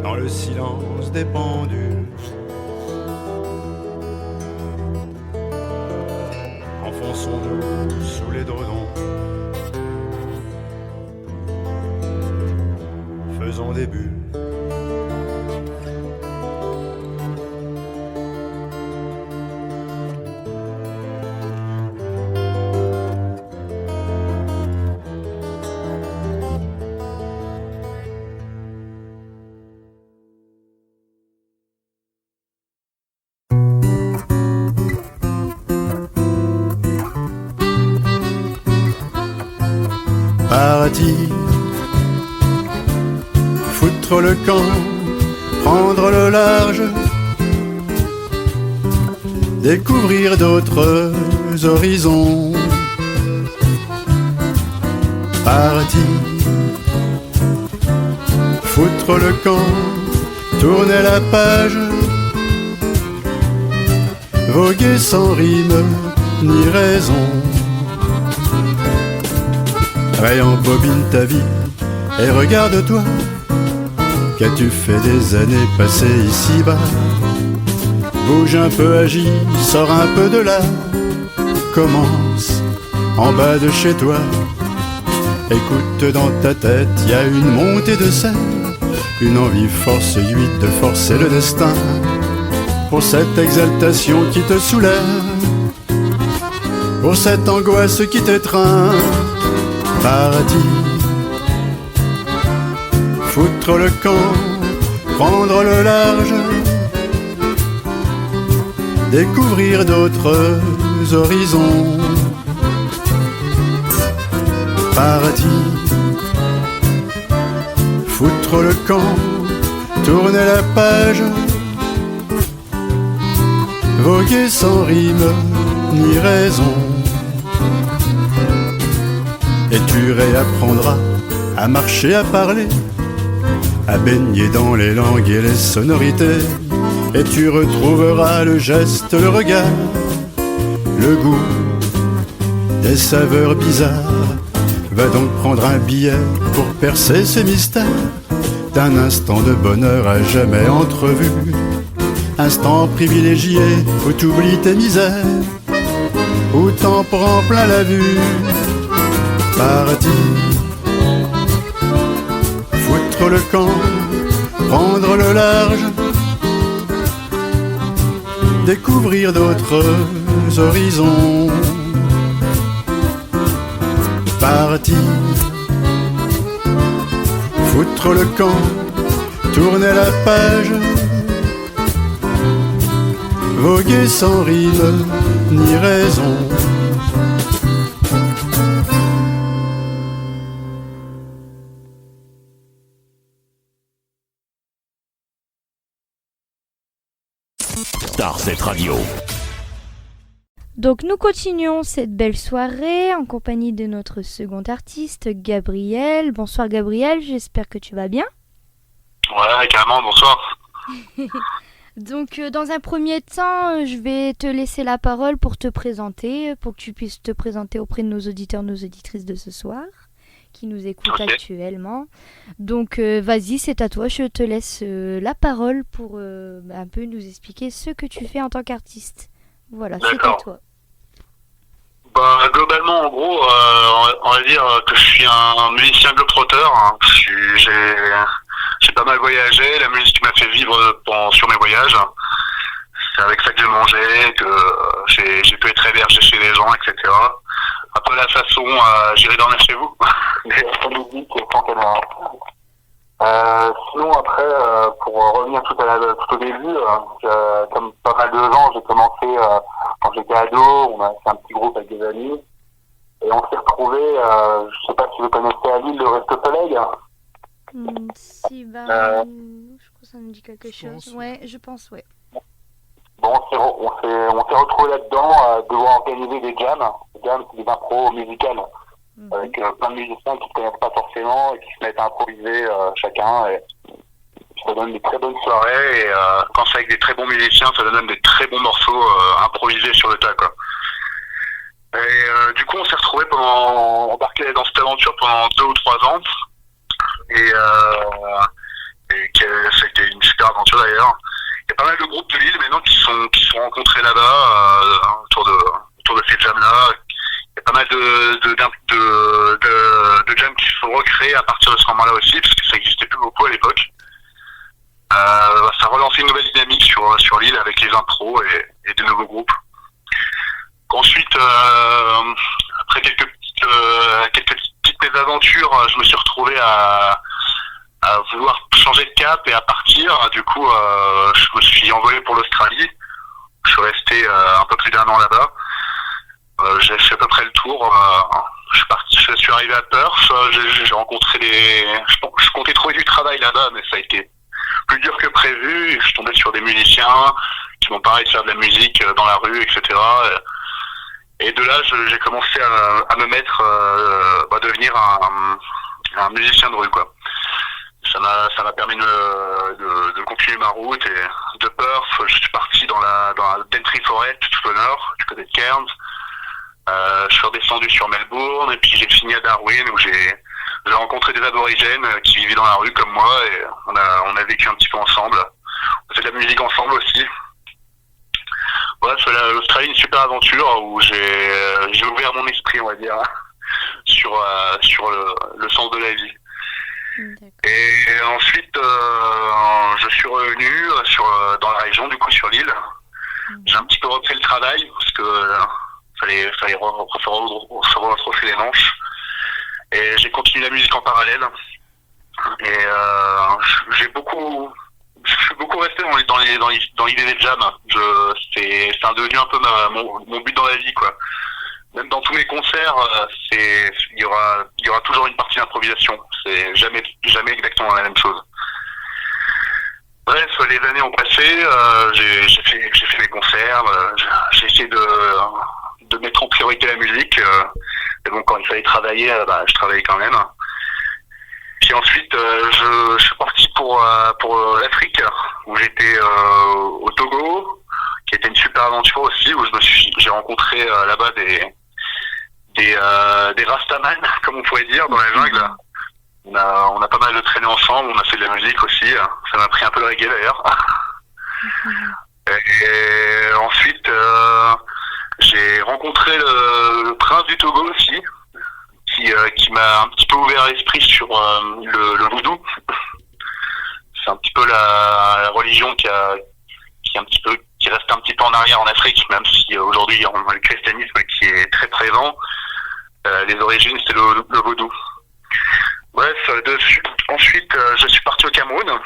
Dans le silence des pendules, enfonçons-nous sous les dredons. Faisons des bulles. Paradis, foutre le camp, prendre le large, découvrir d'autres horizons. Paradis, foutre le camp, tourner la page, voguer sans rime ni raison. Réembobine ta vie et regarde-toi. Qu'as-tu fait des années passées ici-bas? Bouge un peu, agis, sors un peu de là. Commence en bas de chez toi. Écoute dans ta tête, y a une montée de scène, une envie force 8 de forcer le destin. Pour cette exaltation qui te soulève, pour cette angoisse qui t'étreint. Paradis, foutre le camp, prendre le large, découvrir d'autres horizons. Paradis, foutre le camp, tourner la page, voguer sans rime ni raison. Et tu réapprendras à marcher, à parler, à baigner dans les langues et les sonorités. Et tu retrouveras le geste, le regard, le goût des saveurs bizarres. Va donc prendre un billet pour percer ces mystères d'un instant de bonheur à jamais entrevu. Instant privilégié où t'oublies tes misères, où t'en prends plein la vue. Parti, foutre le camp, prendre le large, découvrir d'autres horizons. Parti, foutre le camp, tourner la page, voguer sans rime ni raison. Starset Radio. Donc nous continuons cette belle soirée en compagnie de notre second artiste, Gabriel. Bonsoir Gabriel, j'espère que tu vas bien. Ouais, carrément, bonsoir. Donc dans un premier temps, je vais te laisser la parole pour te présenter, pour que tu puisses te présenter auprès de nos auditeurs, nos auditrices de ce soir, qui nous écoutent actuellement. Donc vas-y, c'est à toi, je te laisse la parole pour un peu nous expliquer ce que tu fais en tant qu'artiste. Voilà, c'est à toi. Bah, globalement, en gros, on va dire que je suis un musicien globetrotter. Hein. J'ai pas mal voyagé, la musique m'a fait vivre sur mes voyages. C'est avec ça que j'ai mangé, que j'ai pu être hébergé chez les gens, etc. Un peu la façon, j'irai dormir chez vous. La musique, tant qu'elle sinon après, pour revenir tout au début, comme pas mal de gens, j'ai commencé quand j'étais ado, on a fait un petit groupe avec des amis, et on s'est retrouvés, je sais pas si vous connaissez à Lille le Resto Soleil. Si, je crois que ça me dit quelque chose. Ouais, je pense, ouais. Bon, on s'est retrouvés là-dedans, devoir organiser des jams, c'est des impros musicales. Avec plein de musiciens qui ne connaissent pas forcément et qui se mettent à improviser chacun. Et ça donne des très bonnes soirées et quand c'est avec des très bons musiciens, ça donne des très bons morceaux improvisés sur le tas, quoi. Et du coup, on s'est retrouvés embarqués dans cette aventure pendant 2 ou 3 ans. Et ça a été une super aventure d'ailleurs. Il y a pas mal de groupes de Lille maintenant qui sont rencontrés là-bas autour de ces jams-là. Il y a pas mal de jams qui se sont recréés à partir de ce moment-là aussi, parce que ça n'existait plus beaucoup à l'époque. Ça a relancé une nouvelle dynamique sur l'île avec les impros et de nouveaux groupes. Ensuite, après quelques petites mésaventures, je me suis retrouvé à vouloir changer de cap et à partir. Du coup, je me suis envolé pour l'Australie. Je suis resté un peu plus d'1 an là-bas. J'ai fait à peu près le tour. Je suis arrivé à Perth. J'ai rencontré je comptais trouver du travail là-bas, mais ça a été plus dur que prévu. Je suis tombé sur des musiciens qui m'ont parlé de faire de la musique dans la rue, etc. Et de là, j'ai commencé à me mettre, devenir un musicien de rue, quoi. Ça m'a permis de continuer ma route, et de Perth, je suis parti dans la Daintree Forest, tout au nord, du côté de Cairns. Je suis redescendu sur Melbourne, et puis j'ai fini à Darwin, où j'ai rencontré des aborigènes qui vivaient dans la rue comme moi, et on a vécu un petit peu ensemble. On fait de la musique ensemble aussi. Bref, l'Australie, une super aventure où j'ai ouvert mon esprit, on va dire, sur le sens de la vie. Et ensuite, je suis revenu dans la région, du coup, sur l'île. J'ai un petit peu repris le travail, parce que fallait se retrousser les manches. Et j'ai continué la musique en parallèle. Et je suis beaucoup resté dans l'idée des jams. C'est devenu un peu mon but dans la vie, quoi. Même dans tous mes concerts, il y aura toujours une partie d'improvisation. C'est jamais exactement la même chose. Bref, les années ont passé, j'ai fait mes concerts, j'ai essayé de mettre en priorité la musique. Et donc quand il fallait travailler, je travaillais quand même. Puis ensuite, je suis parti pour l'Afrique, où j'étais au Togo, qui était une super aventure aussi, où j'ai rencontré là-bas des Rastaman, comme on pourrait dire, dans la jungle. On a pas mal de traîné ensemble, on a fait de la musique aussi. Ça m'a pris un peu le reggae d'ailleurs. Et ensuite, j'ai rencontré le prince du Togo aussi, qui m'a un petit peu ouvert l'esprit sur le vaudou. C'est un petit peu la religion qui reste un petit peu en arrière en Afrique, même si aujourd'hui on a le christianisme qui est très présent. Les origines, c'est le vaudou. Bref, ensuite, je suis parti au Cameroun.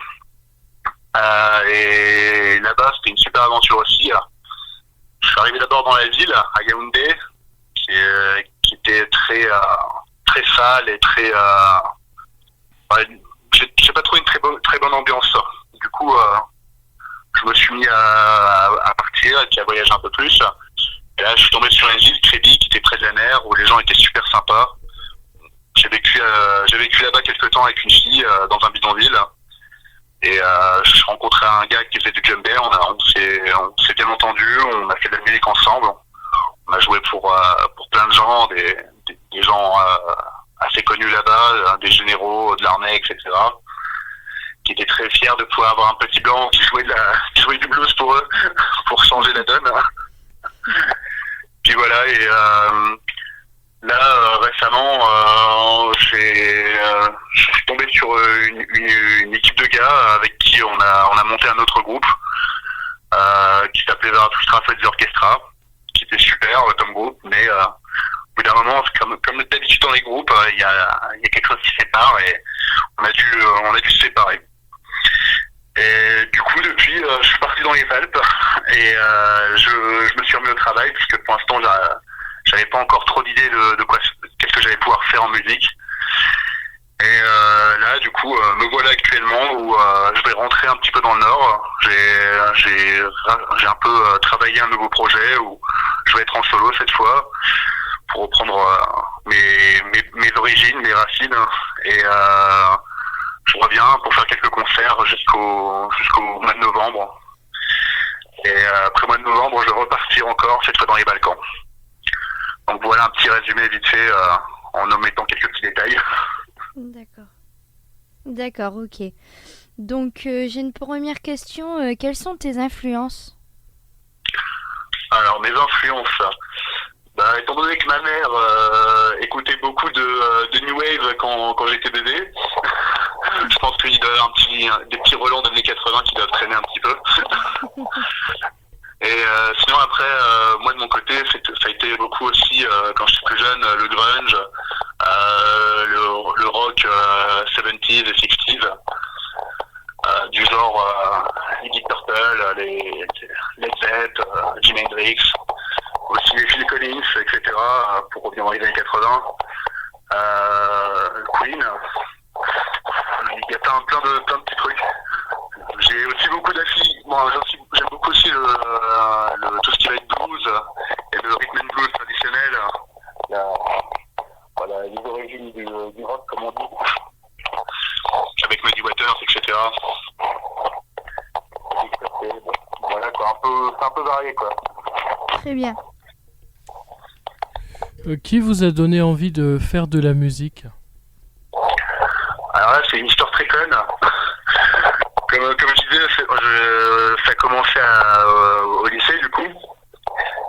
Et là-bas, c'était une super aventure aussi. Je suis arrivé d'abord dans la ville, à Yaoundé, qui était très sale et très... j'ai pas trouvé une très bonne ambiance. Du coup, je me suis mis à partir et puis à voyager un peu plus. Et là, je suis tombé sur une ville, Créby, qui était près de la mer, où les gens étaient super sympas. J'ai vécu là-bas quelques temps avec une fille dans un bidonville. Et j'ai rencontré un gars qui faisait du djembé, on s'est bien entendu, on a fait de la musique ensemble. On a joué pour plein de gens, des gens assez connus là-bas, des généraux de l'armée, etc. Qui étaient très fiers de pouvoir avoir un petit blanc qui jouait du blues pour eux, pour changer la donne. Puis voilà, et là récemment, je suis tombé sur une équipe de gars avec qui on a monté un autre groupe qui s'appelait Zarathustra Fête Orchestra, qui était super comme groupe, mais au bout d'un moment, comme d'habitude dans les groupes, il y a quelque chose qui sépare et on a dû se séparer. Et du coup, depuis, je suis parti dans les Alpes et je me suis remis au travail puisque pour l'instant, j'avais pas encore trop d'idées de qu'est-ce que j'allais pouvoir faire en musique. Et là, du coup, me voilà actuellement où je vais rentrer un petit peu dans le Nord. J'ai un peu travaillé un nouveau projet où je vais être en solo cette fois pour reprendre mes origines, mes racines. Et je reviens pour faire quelques concerts jusqu'au mois de novembre. Et après le mois de novembre, je vais repartir encore, cette fois dans les Balkans. Donc voilà un petit résumé vite fait en omettant quelques petits détails. D'accord, ok. Donc j'ai une première question. Quelles sont tes influences ? Alors mes influences, étant donné que ma mère écoutait beaucoup de New Wave quand j'étais bébé, je pense qu'il doit y avoir des petits relents des années 80 qui doivent traîner un petit peu. Et sinon après, moi de mon côté, ça a été beaucoup aussi, quand j'étais plus jeune, le grunge, le rock 70s et 60s, du genre les Deep Purple, les Led Zepp, Jimi Hendrix, aussi les Phil Collins, etc., pour revenir dans les années 80, Queen. Il y a plein de petits trucs. J'ai aussi beaucoup d'affiliés. Bon, j'aime beaucoup aussi tout ce qui va être blues et le rhythm and blues traditionnel. Les origines du rock, comme on dit, avec Muddy Waters, etc. Voilà quoi, c'est un peu varié quoi. Très bien. Qui vous a donné envie de faire de la musique ? Alors là, c'est une histoire très conne. Comme je disais, ça a commencé au lycée, du coup.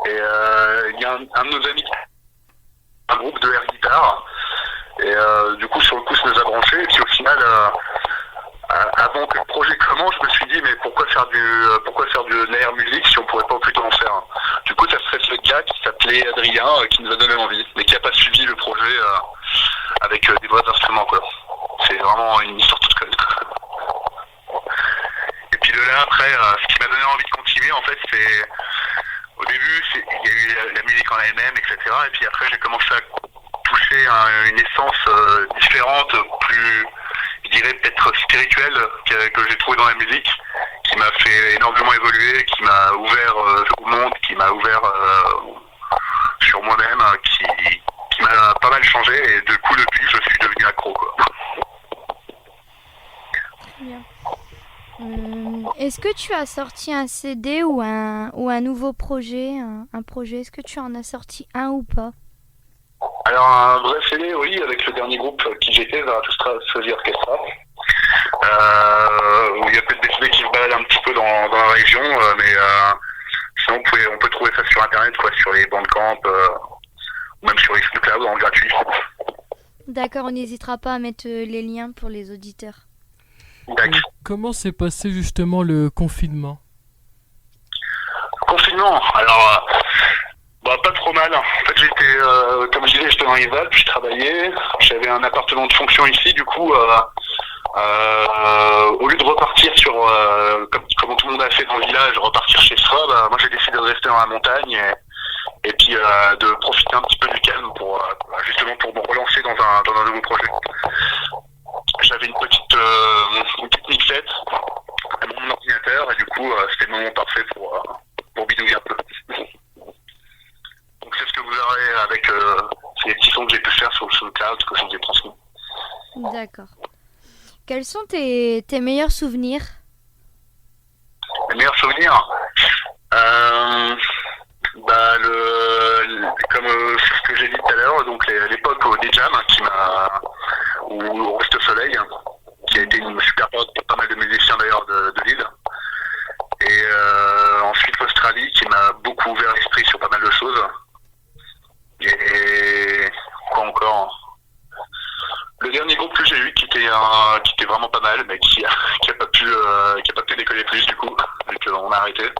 Et il y a un de nos amis, un groupe de air guitare. Et du coup, sur le coup, ça nous a branchés. Et puis au final, avant que le projet commence, je me suis dit, mais pourquoi faire de l'air musique si on pourrait pas plutôt en faire un. Du coup, ça serait ce gars qui s'appelait Adrien qui nous a donné envie, mais qui a pas suivi le projet avec des vrais instruments, quoi. C'est vraiment une histoire toute conne. Et puis de là, après, ce qui m'a donné envie de continuer, en fait, c'est... Au début, il y a eu la musique en elle-même, etc. Et puis après, j'ai commencé à toucher une essence différente, plus, je dirais, peut-être spirituelle, que j'ai trouvée dans la musique. qui m'a fait énormément évoluer, qui m'a ouvert au monde, qui m'a ouvert sur moi-même, qui m'a pas mal changé, et du coup depuis je suis devenu accro, quoi. Très bien. Est-ce que tu as sorti un CD ou un nouveau projet, un projet? Est-ce que tu en as sorti un ou pas? Alors un vrai CD, oui, avec le dernier groupe qui j'étais, Zarathustra Sosie Orchestra. Il y a peut-être des CD qui se baladent un petit peu dans la région, mais sinon on peut trouver ça sur internet, quoi, sur les Bandcamp, ou même sur Xcloud en gratuit. D'accord, on n'hésitera pas à mettre les liens pour les auditeurs. Comment s'est passé justement le confinement? Confinement, alors pas trop mal. En fait j'étais, comme je disais, j'étais dans les Alpes, je travaillais, j'avais un appartement de fonction ici, du coup au lieu de repartir sur, comme tout le monde a fait dans le village, repartir chez soi, moi j'ai décidé de rester dans la montagne et puis de profiter un petit peu du calme pour justement pour me relancer dans un nouveau projet. J'avais une petite mixette à mon ordinateur et du coup c'était le moment parfait pour bidouiller un peu. Donc c'est ce que vous aurez avec ces petits sons que j'ai pu faire sur le SoundCloud que je vous ai transmis. D'accord. Quels sont tes meilleurs souvenirs? Les meilleurs souvenirs, comme ce que j'ai dit tout à l'heure, donc l'époque des jams ou au Reste Soleil, qui a été une super période pour pas mal de musiciens d'ailleurs de Lille. Et ensuite l'Australie, qui m'a beaucoup ouvert l'esprit sur pas mal de choses. Et quoi encore? Le dernier groupe que j'ai eu qui était vraiment pas mal, mais qui a pas pu décoller plus du coup, vu qu'on a arrêté.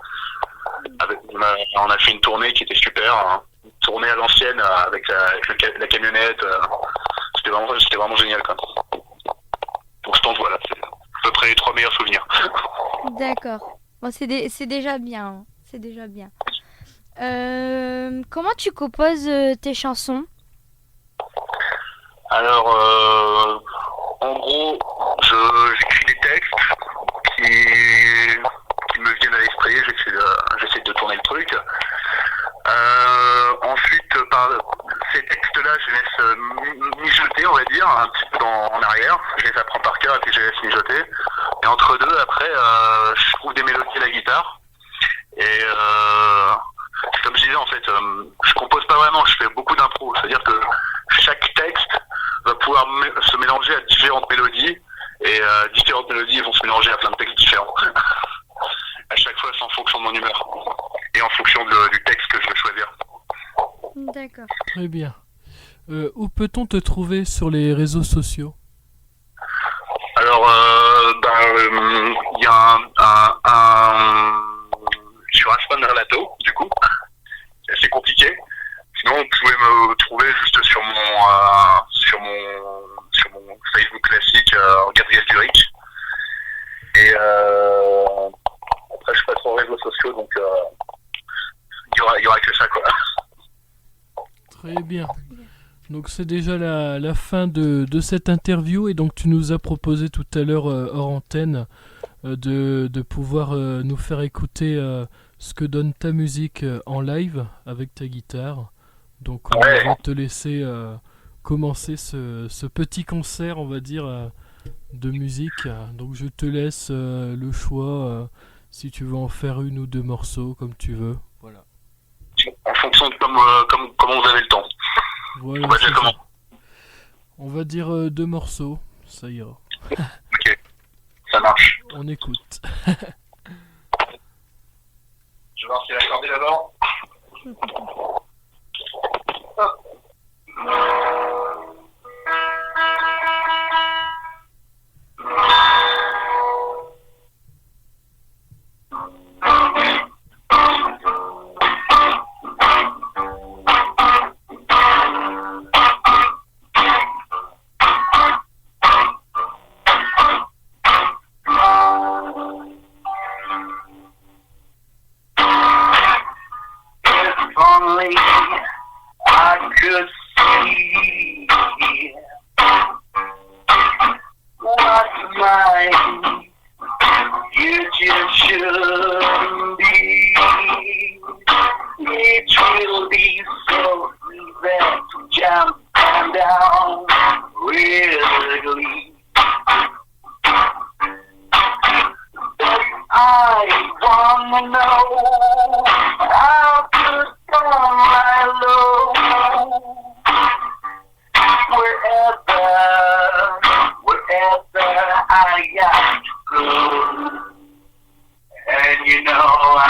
On a fait une tournée qui était super, une tournée à l'ancienne avec la camionnette. C'était vraiment génial, quoi. Donc je pense voilà, c'est à peu près les 3 meilleurs souvenirs. D'accord. Bon, c'est déjà bien. Hein. C'est déjà bien. Comment tu composes tes chansons? Alors, en gros, j'écris des textes qui me viennent à l'esprit, j'essaie de tourner le truc. Ensuite, par ces textes-là, je laisse mijoter, on va dire, un petit peu en arrière. Je les apprends par cœur et puis je les laisse mijoter. Et entre deux, après, je trouve des mélodies à la guitare. Et comme je disais, en fait, je compose pas vraiment, je fais beaucoup d'impro. C'est-à-dire que chaque texte va pouvoir se mélanger à différentes mélodies. Et différentes mélodies vont se mélanger à plein de textes différents. À chaque fois, c'est en fonction de mon humeur. Et en fonction du texte que je vais choisir. D'accord. Très bien. Où peut-on te trouver sur les réseaux sociaux? Alors, il y a sur Aspen Relato, du coup. C'est assez compliqué. Sinon, vous pouvez me trouver juste sur mon Facebook classique, Gabriel Duric. Et après, je suis pas trop réseaux sociaux, donc il y aura que ça, quoi. Très bien. Donc c'est déjà la fin de cette interview et donc tu nous as proposé tout à l'heure hors antenne de pouvoir nous faire écouter ce que donne ta musique en live avec ta guitare. Donc on va te laisser commencer ce petit concert, on va dire, de musique. Donc je te laisse le choix si tu veux en faire 1 ou 2 morceaux comme tu veux. Voilà. En fonction de comment vous avez le temps. Voilà, on va dire 2 morceaux, ça ira. Ok, ça marche. On écoute. Je vais voir si elle est accordée d'abord. Only I could see what's mine. You just should be. It will be so easy to jump down with glee. I wanna know how to storm my low. Wherever I got to go. And you know I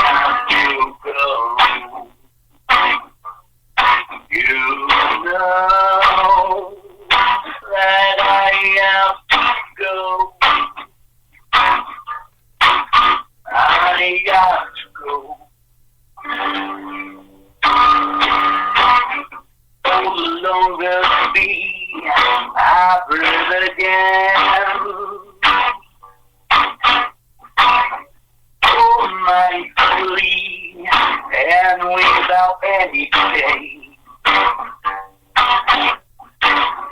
have to go. You know that I have to go. I got to go. No longer be I breathe again. Oh, mindfully and without any pain.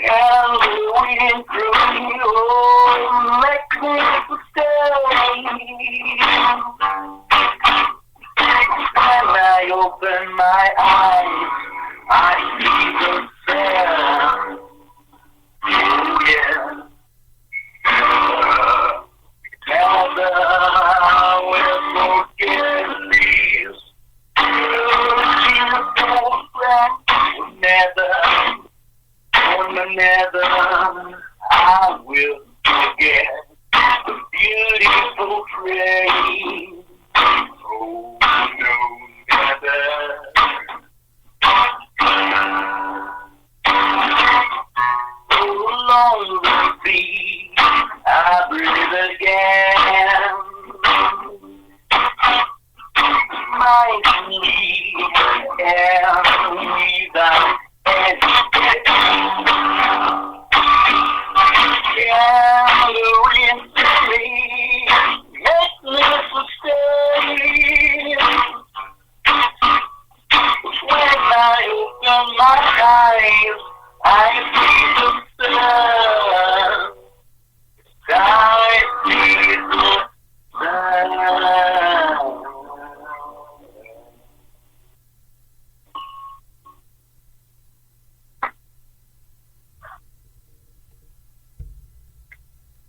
And the wind through you makes me stay. When I open my eyes, I see the sound. Oh, yeah. Tell them we're forgiveness. Never, I will forget the beautiful phrase. Oh, no, never. Oh, long will be, I breathe again. Mindfully and without any gathering to me, make me stay. When I open my eyes, I see the sun. I see the sun.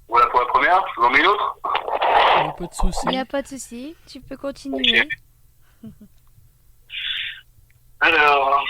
Voilà pour la première, je vous en mets une autre. Il n'y a pas de souci. Il n'y a pas de souci, tu peux continuer. Ok. Alors.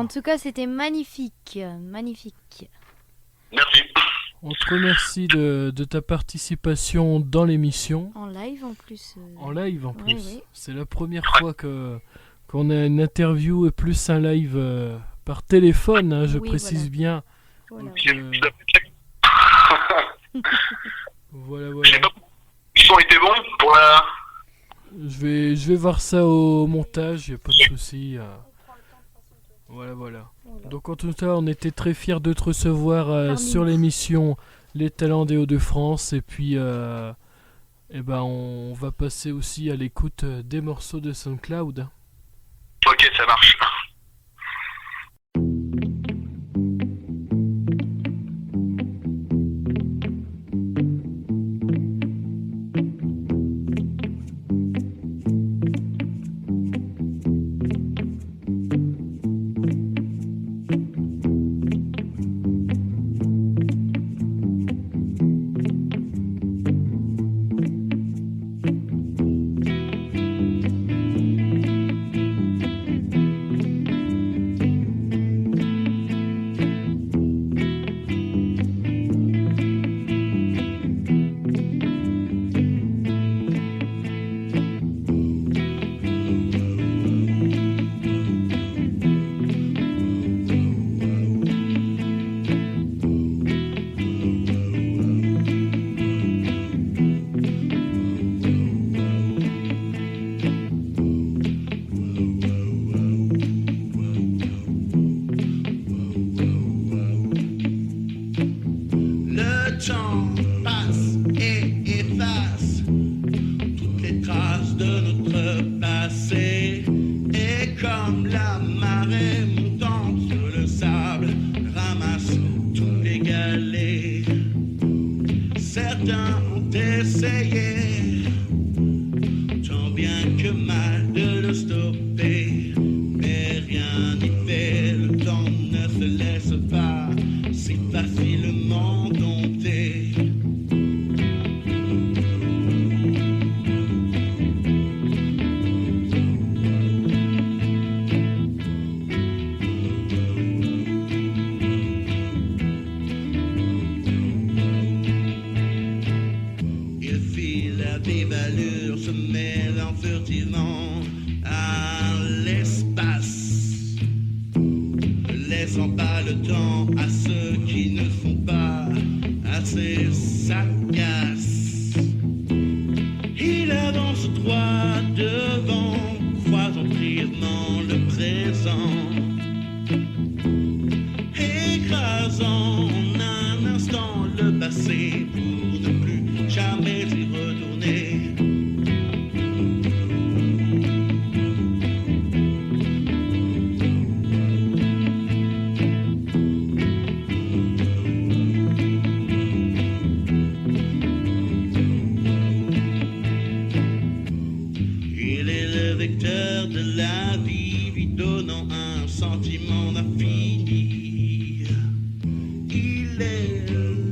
En tout cas, c'était magnifique. Magnifique. Merci. On te remercie de ta participation dans l'émission. En live en plus. En live en plus. Oui. C'est la première fois qu'on a une interview et plus un live par téléphone, hein, je Oui, précise bien. Voilà. Donc, voilà. Je sais pas. Ils ont été bons pour la. Je vais voir ça au montage, y a pas de souci. Voilà. Donc en tout cas, on était très fiers de te recevoir sur l'émission Les Talents des Hauts-de-France. Et puis, on va passer aussi à l'écoute des morceaux de SoundCloud. Ok, ça marche.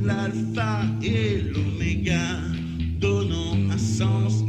L'alpha et l'oméga, donnant un sens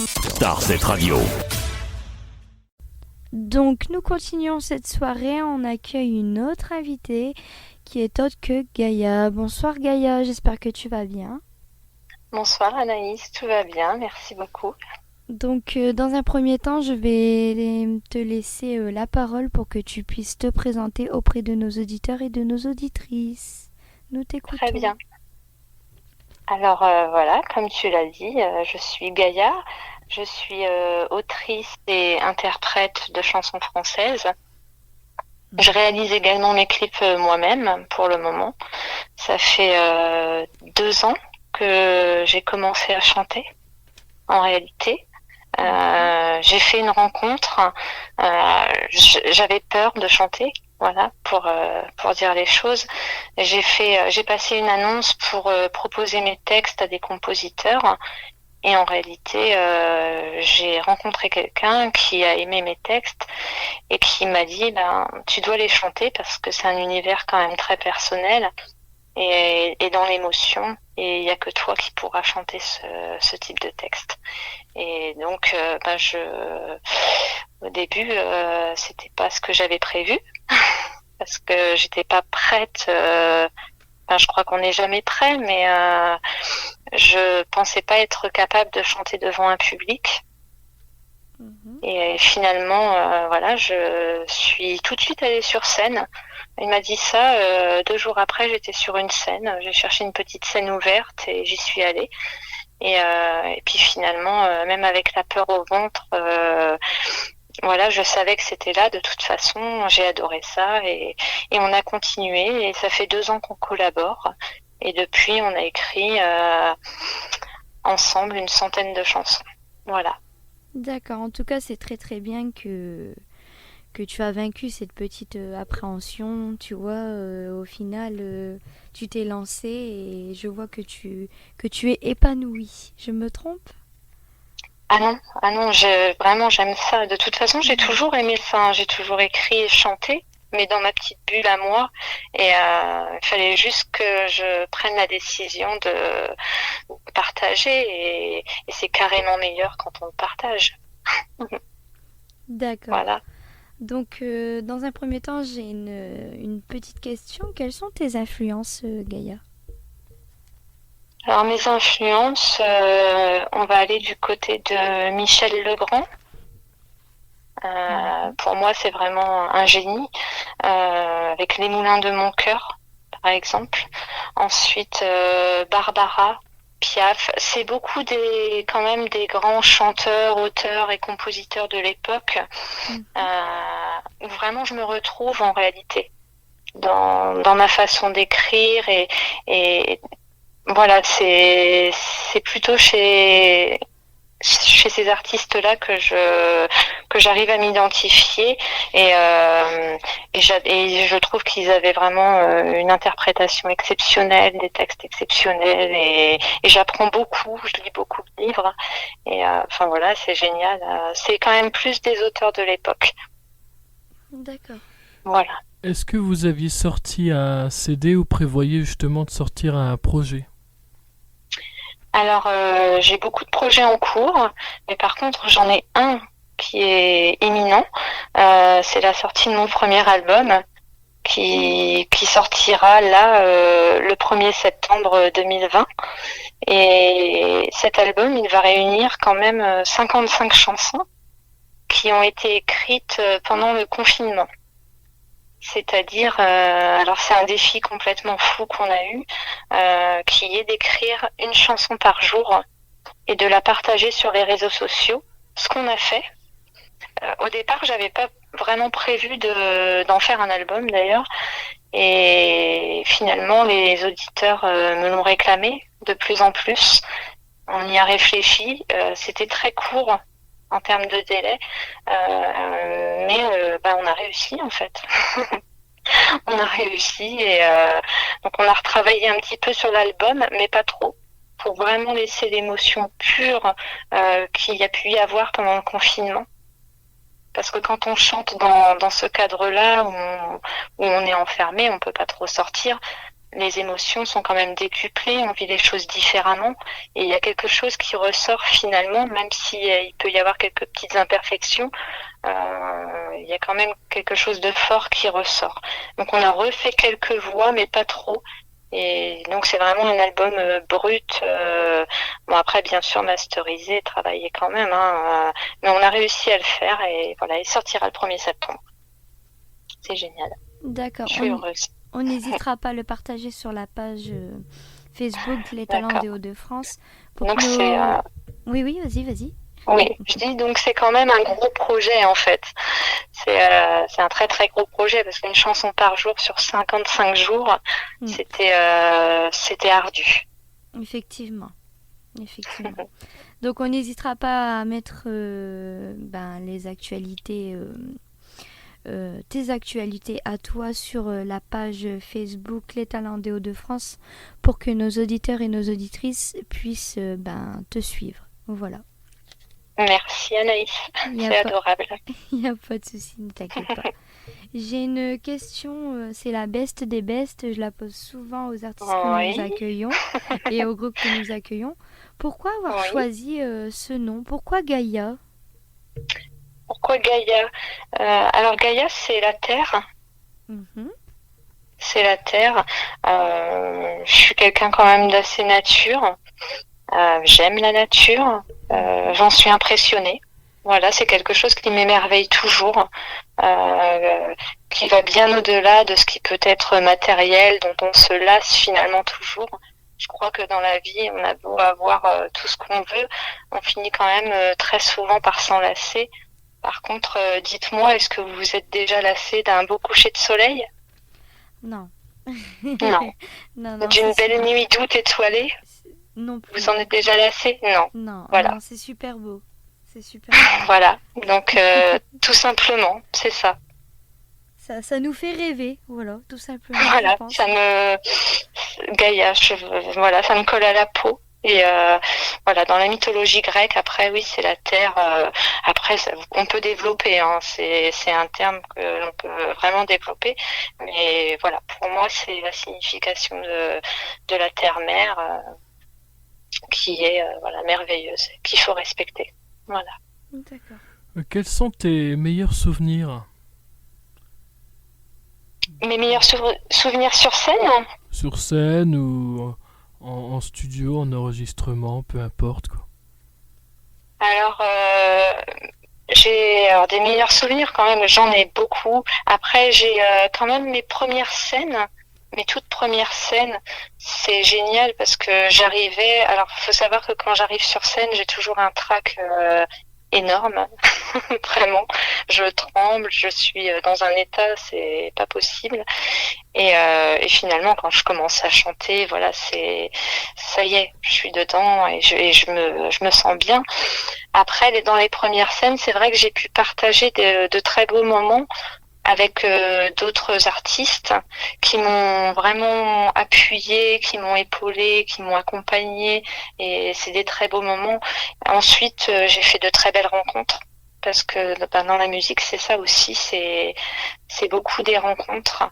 Starset Radio. Donc nous continuons cette soirée, on accueille une autre invitée qui est autre que Gaïa. Bonsoir Gaïa, j'espère que tu vas bien. Bonsoir Anaïs, tout va bien, merci beaucoup. Donc dans un premier temps, je vais te laisser la parole pour que tu puisses te présenter auprès de nos auditeurs et de nos auditrices. Nous t'écoutons. Très bien. Alors voilà, comme tu l'as dit, je suis Gaïa, je suis autrice et interprète de chansons françaises. Je réalise également mes clips moi-même pour le moment. Ça fait 2 ans que j'ai commencé à chanter, en réalité. J'ai fait une rencontre, j'avais peur de chanter, voilà, pour dire les choses. J'ai passé une annonce pour proposer mes textes à des compositeurs. Et en réalité, j'ai rencontré quelqu'un qui a aimé mes textes et qui m'a dit, tu dois les chanter parce que c'est un univers quand même très personnel et dans l'émotion. Et il n'y a que toi qui pourras chanter ce type de texte. Et donc, au début, c'était pas ce que j'avais prévu parce que j'étais pas prête. Je crois qu'on n'est jamais prêt, mais je pensais pas être capable de chanter devant un public. Et finalement, voilà, je suis tout de suite allée sur scène. Il m'a dit ça. 2 jours après, j'étais sur une scène. J'ai cherché une petite scène ouverte et j'y suis allée. Et puis finalement, même avec la peur au ventre, voilà, je savais que c'était là de toute façon. J'ai adoré ça et on a continué. Et ça fait 2 ans qu'on collabore. Et depuis, on a écrit ensemble une centaine de chansons. Voilà. D'accord, en tout cas, c'est très très bien que tu as vaincu cette petite appréhension. Tu vois, au final, tu t'es lancée et je vois que tu es épanouie. Je me trompe ? Ah non, vraiment j'aime ça. De toute façon, j'ai toujours aimé ça, hein. J'ai toujours écrit et chanté, mais dans ma petite bulle à moi. Et il fallait juste que je prenne la décision de partager et c'est carrément meilleur quand on partage. D'accord. Voilà. Donc, dans un premier temps, j'ai une petite question. Quelles sont tes influences, Gaïa ? Alors mes influences, on va aller du côté de Michel Legrand. Pour moi, c'est vraiment un génie, avec Les Moulins de mon cœur, par exemple. Ensuite, Barbara, Piaf. C'est beaucoup quand même des grands chanteurs, auteurs et compositeurs de l'époque, où vraiment je me retrouve en réalité dans ma façon d'écrire et voilà, c'est plutôt chez ces artistes-là que j'arrive à m'identifier et je trouve qu'ils avaient vraiment une interprétation exceptionnelle, des textes exceptionnels et j'apprends beaucoup, je lis beaucoup de livres et enfin voilà, c'est génial. C'est quand même plus des auteurs de l'époque. D'accord. Voilà. Est-ce que vous aviez sorti un CD ou prévoyez justement de sortir un projet ? Alors, j'ai beaucoup de projets en cours, mais par contre, j'en ai un qui est imminent. C'est la sortie de mon premier album qui sortira là le 1er septembre 2020. Et cet album, il va réunir quand même 55 chansons qui ont été écrites pendant le confinement. C'est-à-dire, alors c'est un défi complètement fou qu'on a eu, qui est d'écrire une chanson par jour et de la partager sur les réseaux sociaux. Ce qu'on a fait. Au départ, j'avais pas vraiment prévu d'en faire un album d'ailleurs, et finalement les auditeurs me l'ont réclamé de plus en plus. On y a réfléchi. C'était très court en termes de délai, mais on a réussi en fait. On a réussi et donc on a retravaillé un petit peu sur l'album, mais pas trop, pour vraiment laisser l'émotion pure qu'il y a pu y avoir pendant le confinement. Parce que quand on chante dans ce cadre-là où on est enfermé, on peut pas trop sortir. les émotions sont quand même décuplées, on vit les choses différemment, et il y a quelque chose qui ressort finalement, même si il peut y avoir quelques petites imperfections, il y a quand même quelque chose de fort qui ressort. Donc on a refait quelques voix, mais pas trop. Et donc c'est vraiment un album brut. Bon après bien sûr masterisé, travaillé quand même, hein, mais on a réussi à le faire et voilà, il sortira le 1er septembre. C'est génial. D'accord. Je suis heureuse. On n'hésitera pas à le partager sur la page Facebook Les Talents des Hauts-de-France. Donc c'est. Oui, vas-y. Oui, je dis donc c'est quand même un gros projet en fait. C'est un très très gros projet parce qu'une chanson par jour sur 55 jours, c'était ardu. Effectivement. Donc on n'hésitera pas à mettre les actualités, tes actualités à toi sur la page Facebook Les Talents des Hauts-de-France pour que nos auditeurs et nos auditrices puissent te suivre. Voilà. Merci Anaïs, c'est adorable. Il n'y a pas de souci, ne t'inquiète pas. J'ai une question, c'est la best des bestes, je la pose souvent aux artistes que nous accueillons et aux groupes que nous accueillons. Pourquoi avoir choisi ce nom? Pourquoi Gaïa? Pourquoi Gaïa? Alors Gaïa, c'est la Terre. C'est la Terre. Je suis quelqu'un quand même d'assez nature. J'aime la nature. J'en suis impressionnée. Voilà, c'est quelque chose qui m'émerveille toujours, qui va bien au-delà de ce qui peut être matériel, dont on se lasse finalement toujours. Je crois que dans la vie, on a beau avoir tout ce qu'on veut, on finit quand même très souvent par s'en lasser. Par contre, dites-moi, est-ce que vous vous êtes déjà lassé d'un beau coucher de soleil? Non. Non. D'une belle nuit d'août étoilée? Non plus. Vous en êtes déjà lassé? Non. Non, voilà. Non, c'est super beau. Voilà, donc tout simplement, c'est ça. Ça nous fait rêver, voilà, tout simplement. Voilà, ça me... Gaïa, voilà, ça me colle à la peau. Et voilà, dans la mythologie grecque, après, oui, c'est la terre. Après, on peut développer, hein, c'est un terme que l'on peut vraiment développer. Mais voilà, pour moi, c'est la signification de la terre-mère qui est merveilleuse, qu'il faut respecter. Voilà. D'accord. Quels sont tes meilleurs souvenirs? Mes meilleurs souvenirs sur scène? Sur scène ou en studio, en enregistrement, peu importe quoi. Alors, j'ai des meilleurs souvenirs quand même, j'en ai beaucoup. Après, j'ai quand même mes premières scènes. Mes toutes premières scènes, c'est génial parce que j'arrivais... Alors, il faut savoir que quand j'arrive sur scène, j'ai toujours un trac énorme. Vraiment. Je tremble, je suis dans un état, c'est pas possible. Et finalement, quand je commence à chanter, voilà, ça y est, je suis dedans et je me sens bien. Après, dans les premières scènes, c'est vrai que j'ai pu partager de très beaux moments avec d'autres artistes qui m'ont vraiment appuyé, qui m'ont épaulé, qui m'ont accompagné, et c'est des très beaux moments. Ensuite, j'ai fait de très belles rencontres parce que dans la musique, c'est ça aussi, c'est beaucoup des rencontres.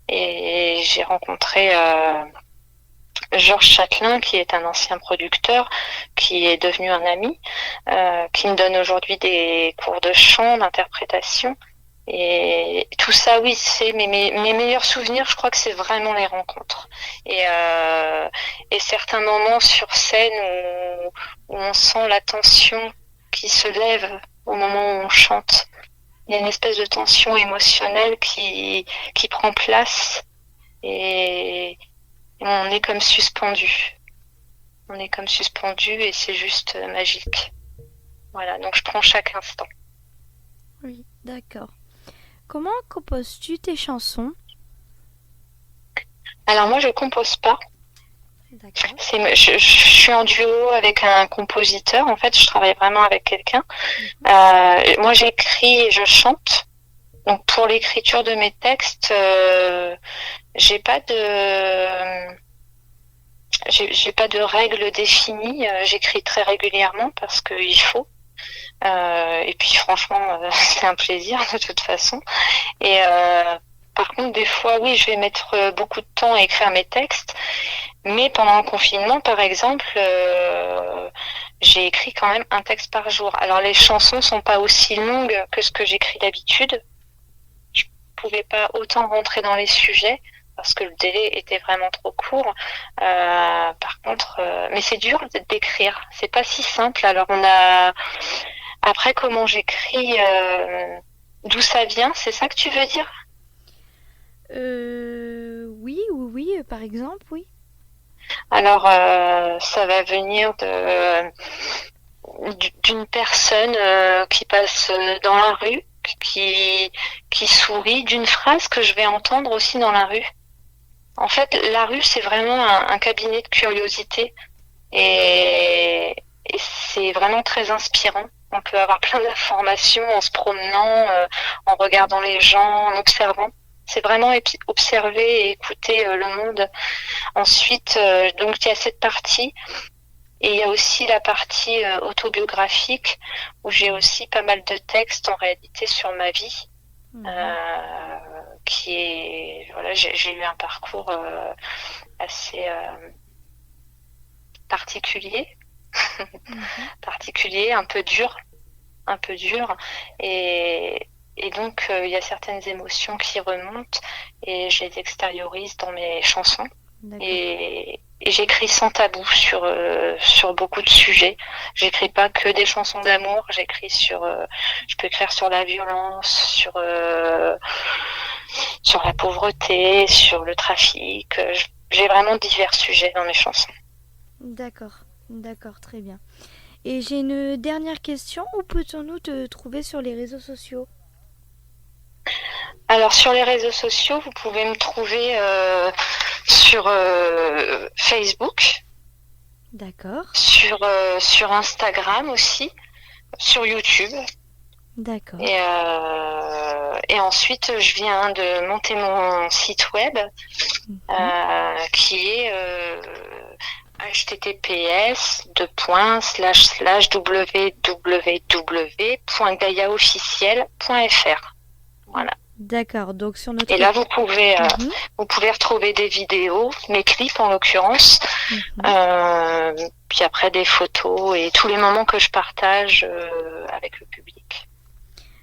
Et j'ai rencontré Georges Châtelain, qui est un ancien producteur, qui est devenu un ami, qui me donne aujourd'hui des cours de chant, d'interprétation. Et tout ça, oui, c'est mes meilleurs souvenirs, je crois que c'est vraiment les rencontres. Et certains moments sur scène où on sent la tension qui se lève au moment où on chante. Il y a une espèce de tension émotionnelle qui prend place et on est comme suspendu. On est comme suspendu et c'est juste magique. Voilà, donc je prends chaque instant. Oui, d'accord. Comment composes-tu tes chansons? Alors moi, je compose pas. D'accord. Je suis en duo avec un compositeur. En fait, je travaille vraiment avec quelqu'un. Moi, j'écris et je chante. Donc, pour l'écriture de mes textes, j'ai pas de règles définies. J'écris très régulièrement parce qu'il faut. Et puis franchement, c'est un plaisir de toute façon. Et par contre, des fois, oui, je vais mettre beaucoup de temps à écrire mes textes. Mais pendant le confinement, par exemple, j'ai écrit quand même un texte par jour. Alors, les chansons sont pas aussi longues que ce que j'écris d'habitude. Je pouvais pas autant rentrer dans les sujets parce que le délai était vraiment trop court. Par contre, mais c'est dur d'écrire. C'est pas si simple. Alors, après, comment j'écris, d'où ça vient, c'est ça que tu veux dire? Oui, par exemple, oui. Alors, ça va venir d'une personne qui passe dans la rue, qui sourit, d'une phrase que je vais entendre aussi dans la rue. En fait, la rue, c'est vraiment un cabinet de curiosité et c'est vraiment très inspirant. On peut avoir plein d'informations en se promenant, en regardant les gens, en observant. C'est vraiment observer et écouter le monde. Ensuite, donc il y a cette partie et il y a aussi la partie autobiographique où j'ai aussi pas mal de textes en réalité sur ma vie. Qui est voilà, j'ai eu un parcours assez particulier, un peu dur, et donc il y a certaines émotions qui remontent et je les extériorise dans mes chansons. Et j'écris sans tabou sur beaucoup de sujets. J'écris pas que des chansons d'amour, j'écris je peux écrire sur la violence, sur la pauvreté, sur le trafic. J'ai vraiment divers sujets dans mes chansons. D'accord, très bien. Et j'ai une dernière question, où peut-on te trouver sur les réseaux sociaux? Alors sur les réseaux sociaux, vous pouvez me trouver sur Facebook. D'accord. Sur Instagram aussi, sur YouTube. D'accord. Et ensuite, je viens de monter mon site web qui est https://www.gaiaofficiel.fr. Voilà. D'accord, donc sur notre... Et là, vous pouvez retrouver des vidéos, mes clips en l'occurrence, puis après des photos et tous les moments que je partage avec le public.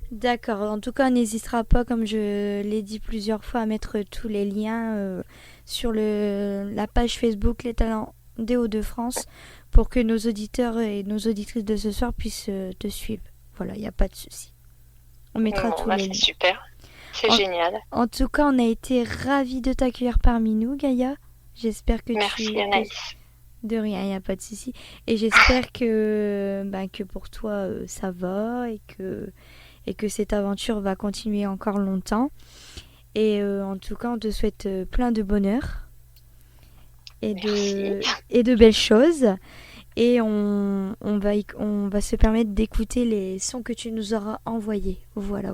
D'accord, en tout cas, on n'hésitera pas, comme je l'ai dit plusieurs fois, à mettre tous les liens sur la page Facebook Les Talents des Hauts-de-France pour que nos auditeurs et nos auditrices de ce soir puissent te suivre. Voilà, il n'y a pas de souci. On mettra tous les liens. C'est super. C'est génial. En tout cas, on a été ravis de t'accueillir parmi nous, Gaïa. J'espère que Merci, Anaïs. De rien, il n'y a pas de souci. Et j'espère que pour toi, ça va et que cette aventure va continuer encore longtemps. Et en tout cas, on te souhaite plein de bonheur et de belles choses. Et on va se permettre d'écouter les sons que tu nous auras envoyés. Voilà.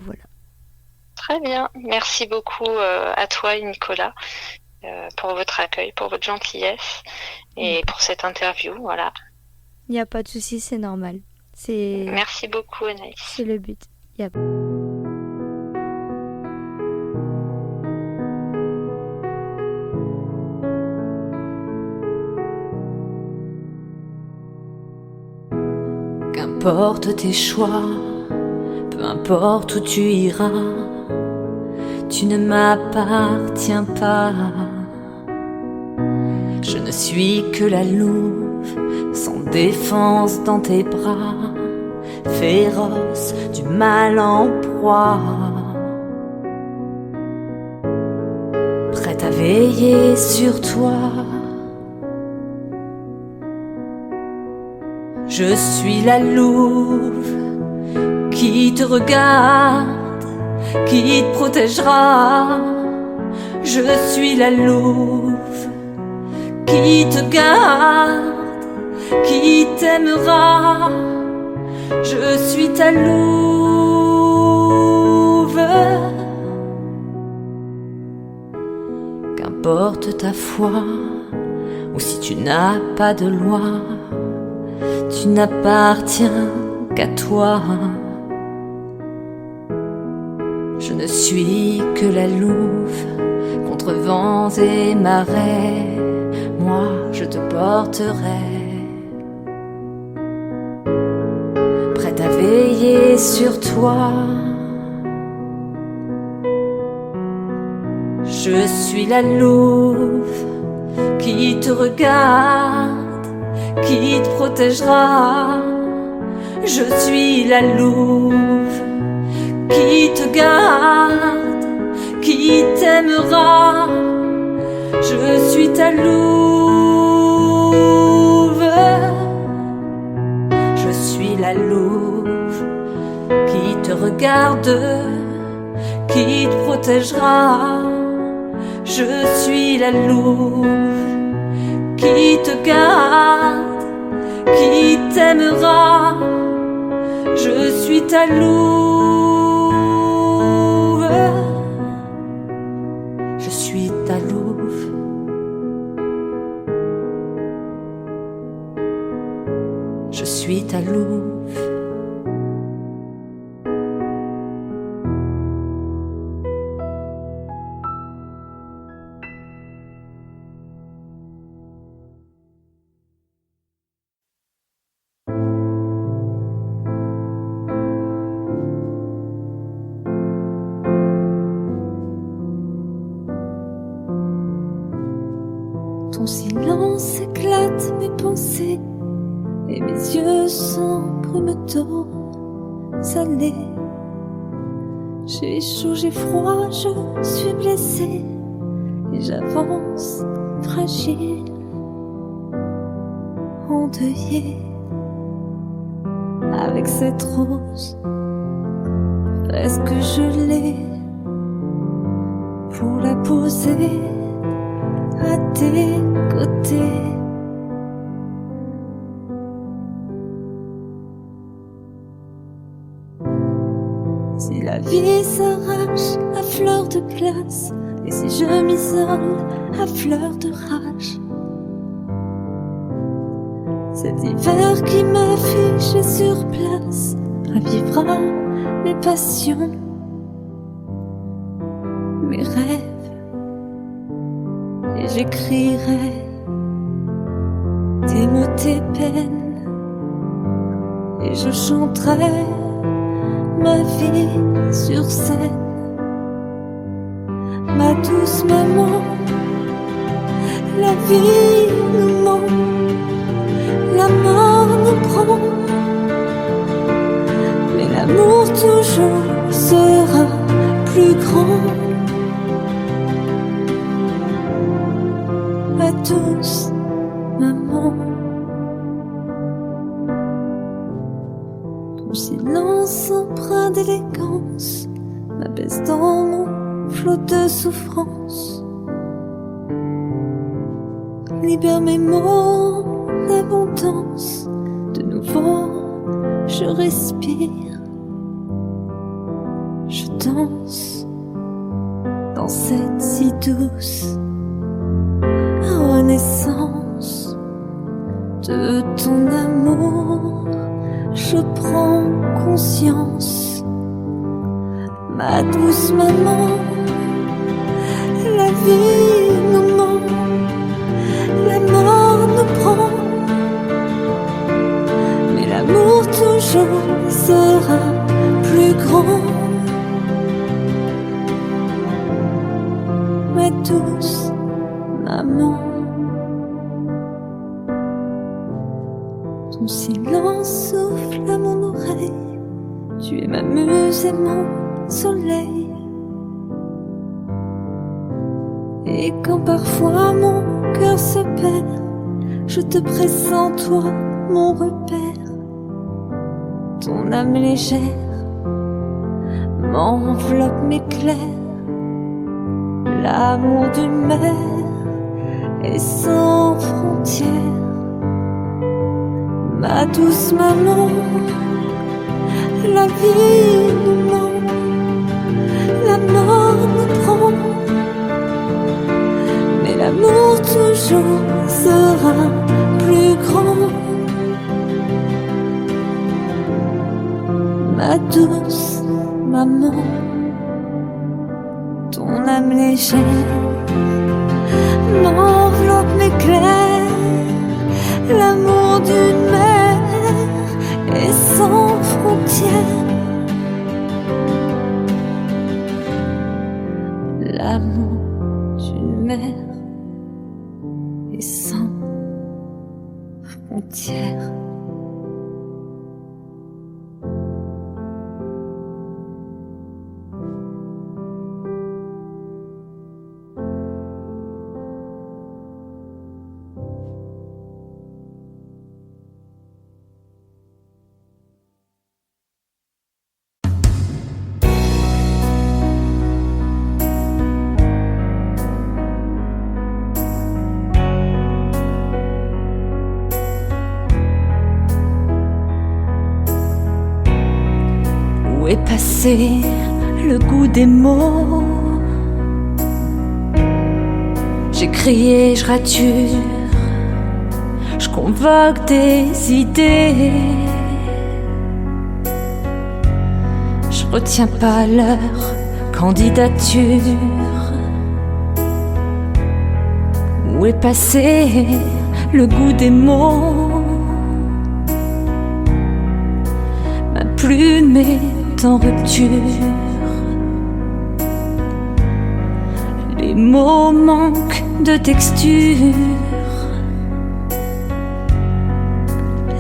Très bien. Merci beaucoup à toi et Nicolas pour votre accueil, pour votre gentillesse et pour cette interview. Voilà. Il n'y a pas de souci, c'est normal. Merci beaucoup, Anaïs. C'est le but. Qu'importe tes choix, peu importe où tu iras, tu ne m'appartiens pas. Je ne suis que la louve, sans défense dans tes bras, féroce, du mal en proie, prête à veiller sur toi. Je suis la louve qui te regarde, qui te protégera. Je suis la louve qui te garde, qui t'aimera. Je suis ta louve. Qu'importe ta foi, ou si tu n'as pas de loi, tu n'appartiens qu'à toi. Je ne suis que la louve, contre vents et marées, moi je te porterai. Prête à veiller sur toi. Je suis la louve qui te regarde, qui te protégera. Je suis la louve qui te garde, qui t'aimera. Je suis ta louve. Je suis la louve qui te regarde, qui te protégera. Je suis la louve qui te garde, qui t'aimera. Je suis ta louve. Je suis ta louve. Je suis ta louve. Ton silence éclate mes pensées et mes yeux sont brumeaux, salés. J'ai chaud, j'ai froid, je suis blessée et j'avance fragile, endeuillée avec cette rose presque gelée pour la poser à tes côtés. Si la vie s'arrache à fleur de glace, et si je m'isole à fleur de rage, cet hiver qui m'a figé sur place ravivera mes passions, mes rêves. Et j'écrirai tes mots, tes peines, et je chanterai ma vie sur scène. Ma douce maman, la vie nous ment, la mort nous prend, mais l'amour toujours sera plus grand. Ma douce maman, ton silence empreint d'élégance m'abaisse dans mon flot de souffrance. Libère mes mots d'abondance, de nouveau je respire, je danse dans cette si douce renaissance de ton amour. Je prends conscience, ma douce maman, la vie nous ment, la mort nous prend, mais l'amour toujours sera plus grand. Ma douce maman, ton silence souffle à mon oreille, tu es ma muse et mon soleil. Et quand parfois mon cœur se perd, je te pressens toi, mon repère. Ton âme légère m'enveloppe, m'éclaire. L'amour d'une mère est sans frontières. Ma douce maman, la vie nous ment, la mort nous prend, mais l'amour toujours sera plus grand. Ma douce maman, ton âme légère m'enveloppe, m'éclaire. L'amour d'une mère est sans frontières. L'amour d'une mère est sans frontières. Où est passé le goût des mots? J'ai crié, je rature, je convoque des idées. Je retiens pas leur candidature. Où est passé le goût des mots? Ma plume est en rupture. Les mots manquent de texture.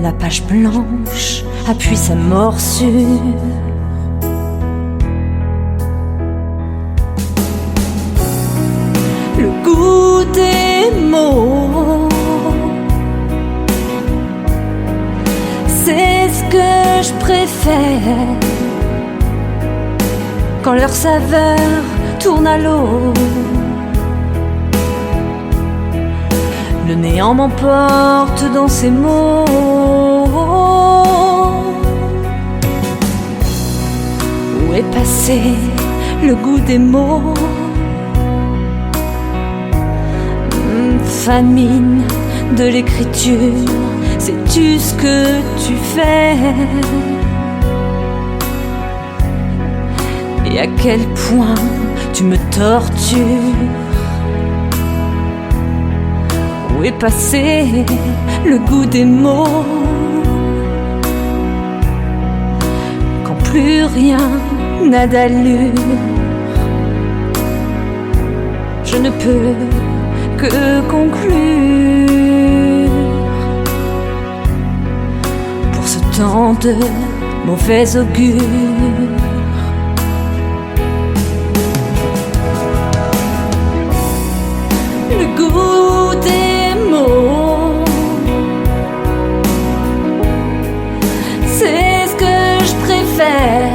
La page blanche appuie sa morsure. Le goût des mots, c'est ce que je préfère. Quand leur saveur tourne à l'eau, le néant m'emporte dans ses mots. Où est passé le goût des mots? Famine de l'écriture, sais-tu ce que tu fais? Et à quel point tu me tortures? Où est passé le goût des mots? Quand plus rien n'a d'allure, je ne peux que conclure. Pour ce temps de mauvais augure, le goût des mots, c'est ce que je préfère.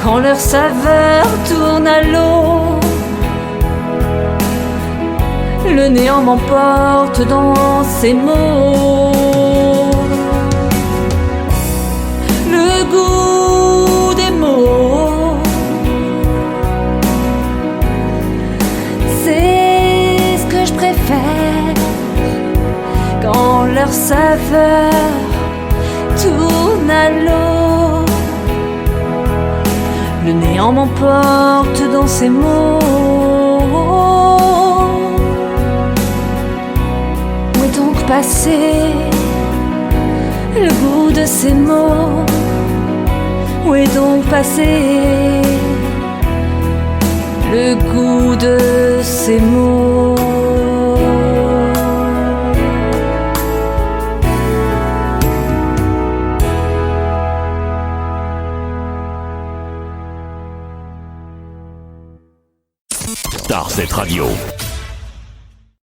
Quand leur saveur tourne à l'eau, le néant m'emporte dans ses mots. Le goût des mots, c'est ce que je préfère. Quand leur saveur tourne à l'eau, le néant m'emporte dans ses mots. Où est donc passé le goût de ces mots? Où est donc passé le goût de ces mots? Starset Radio.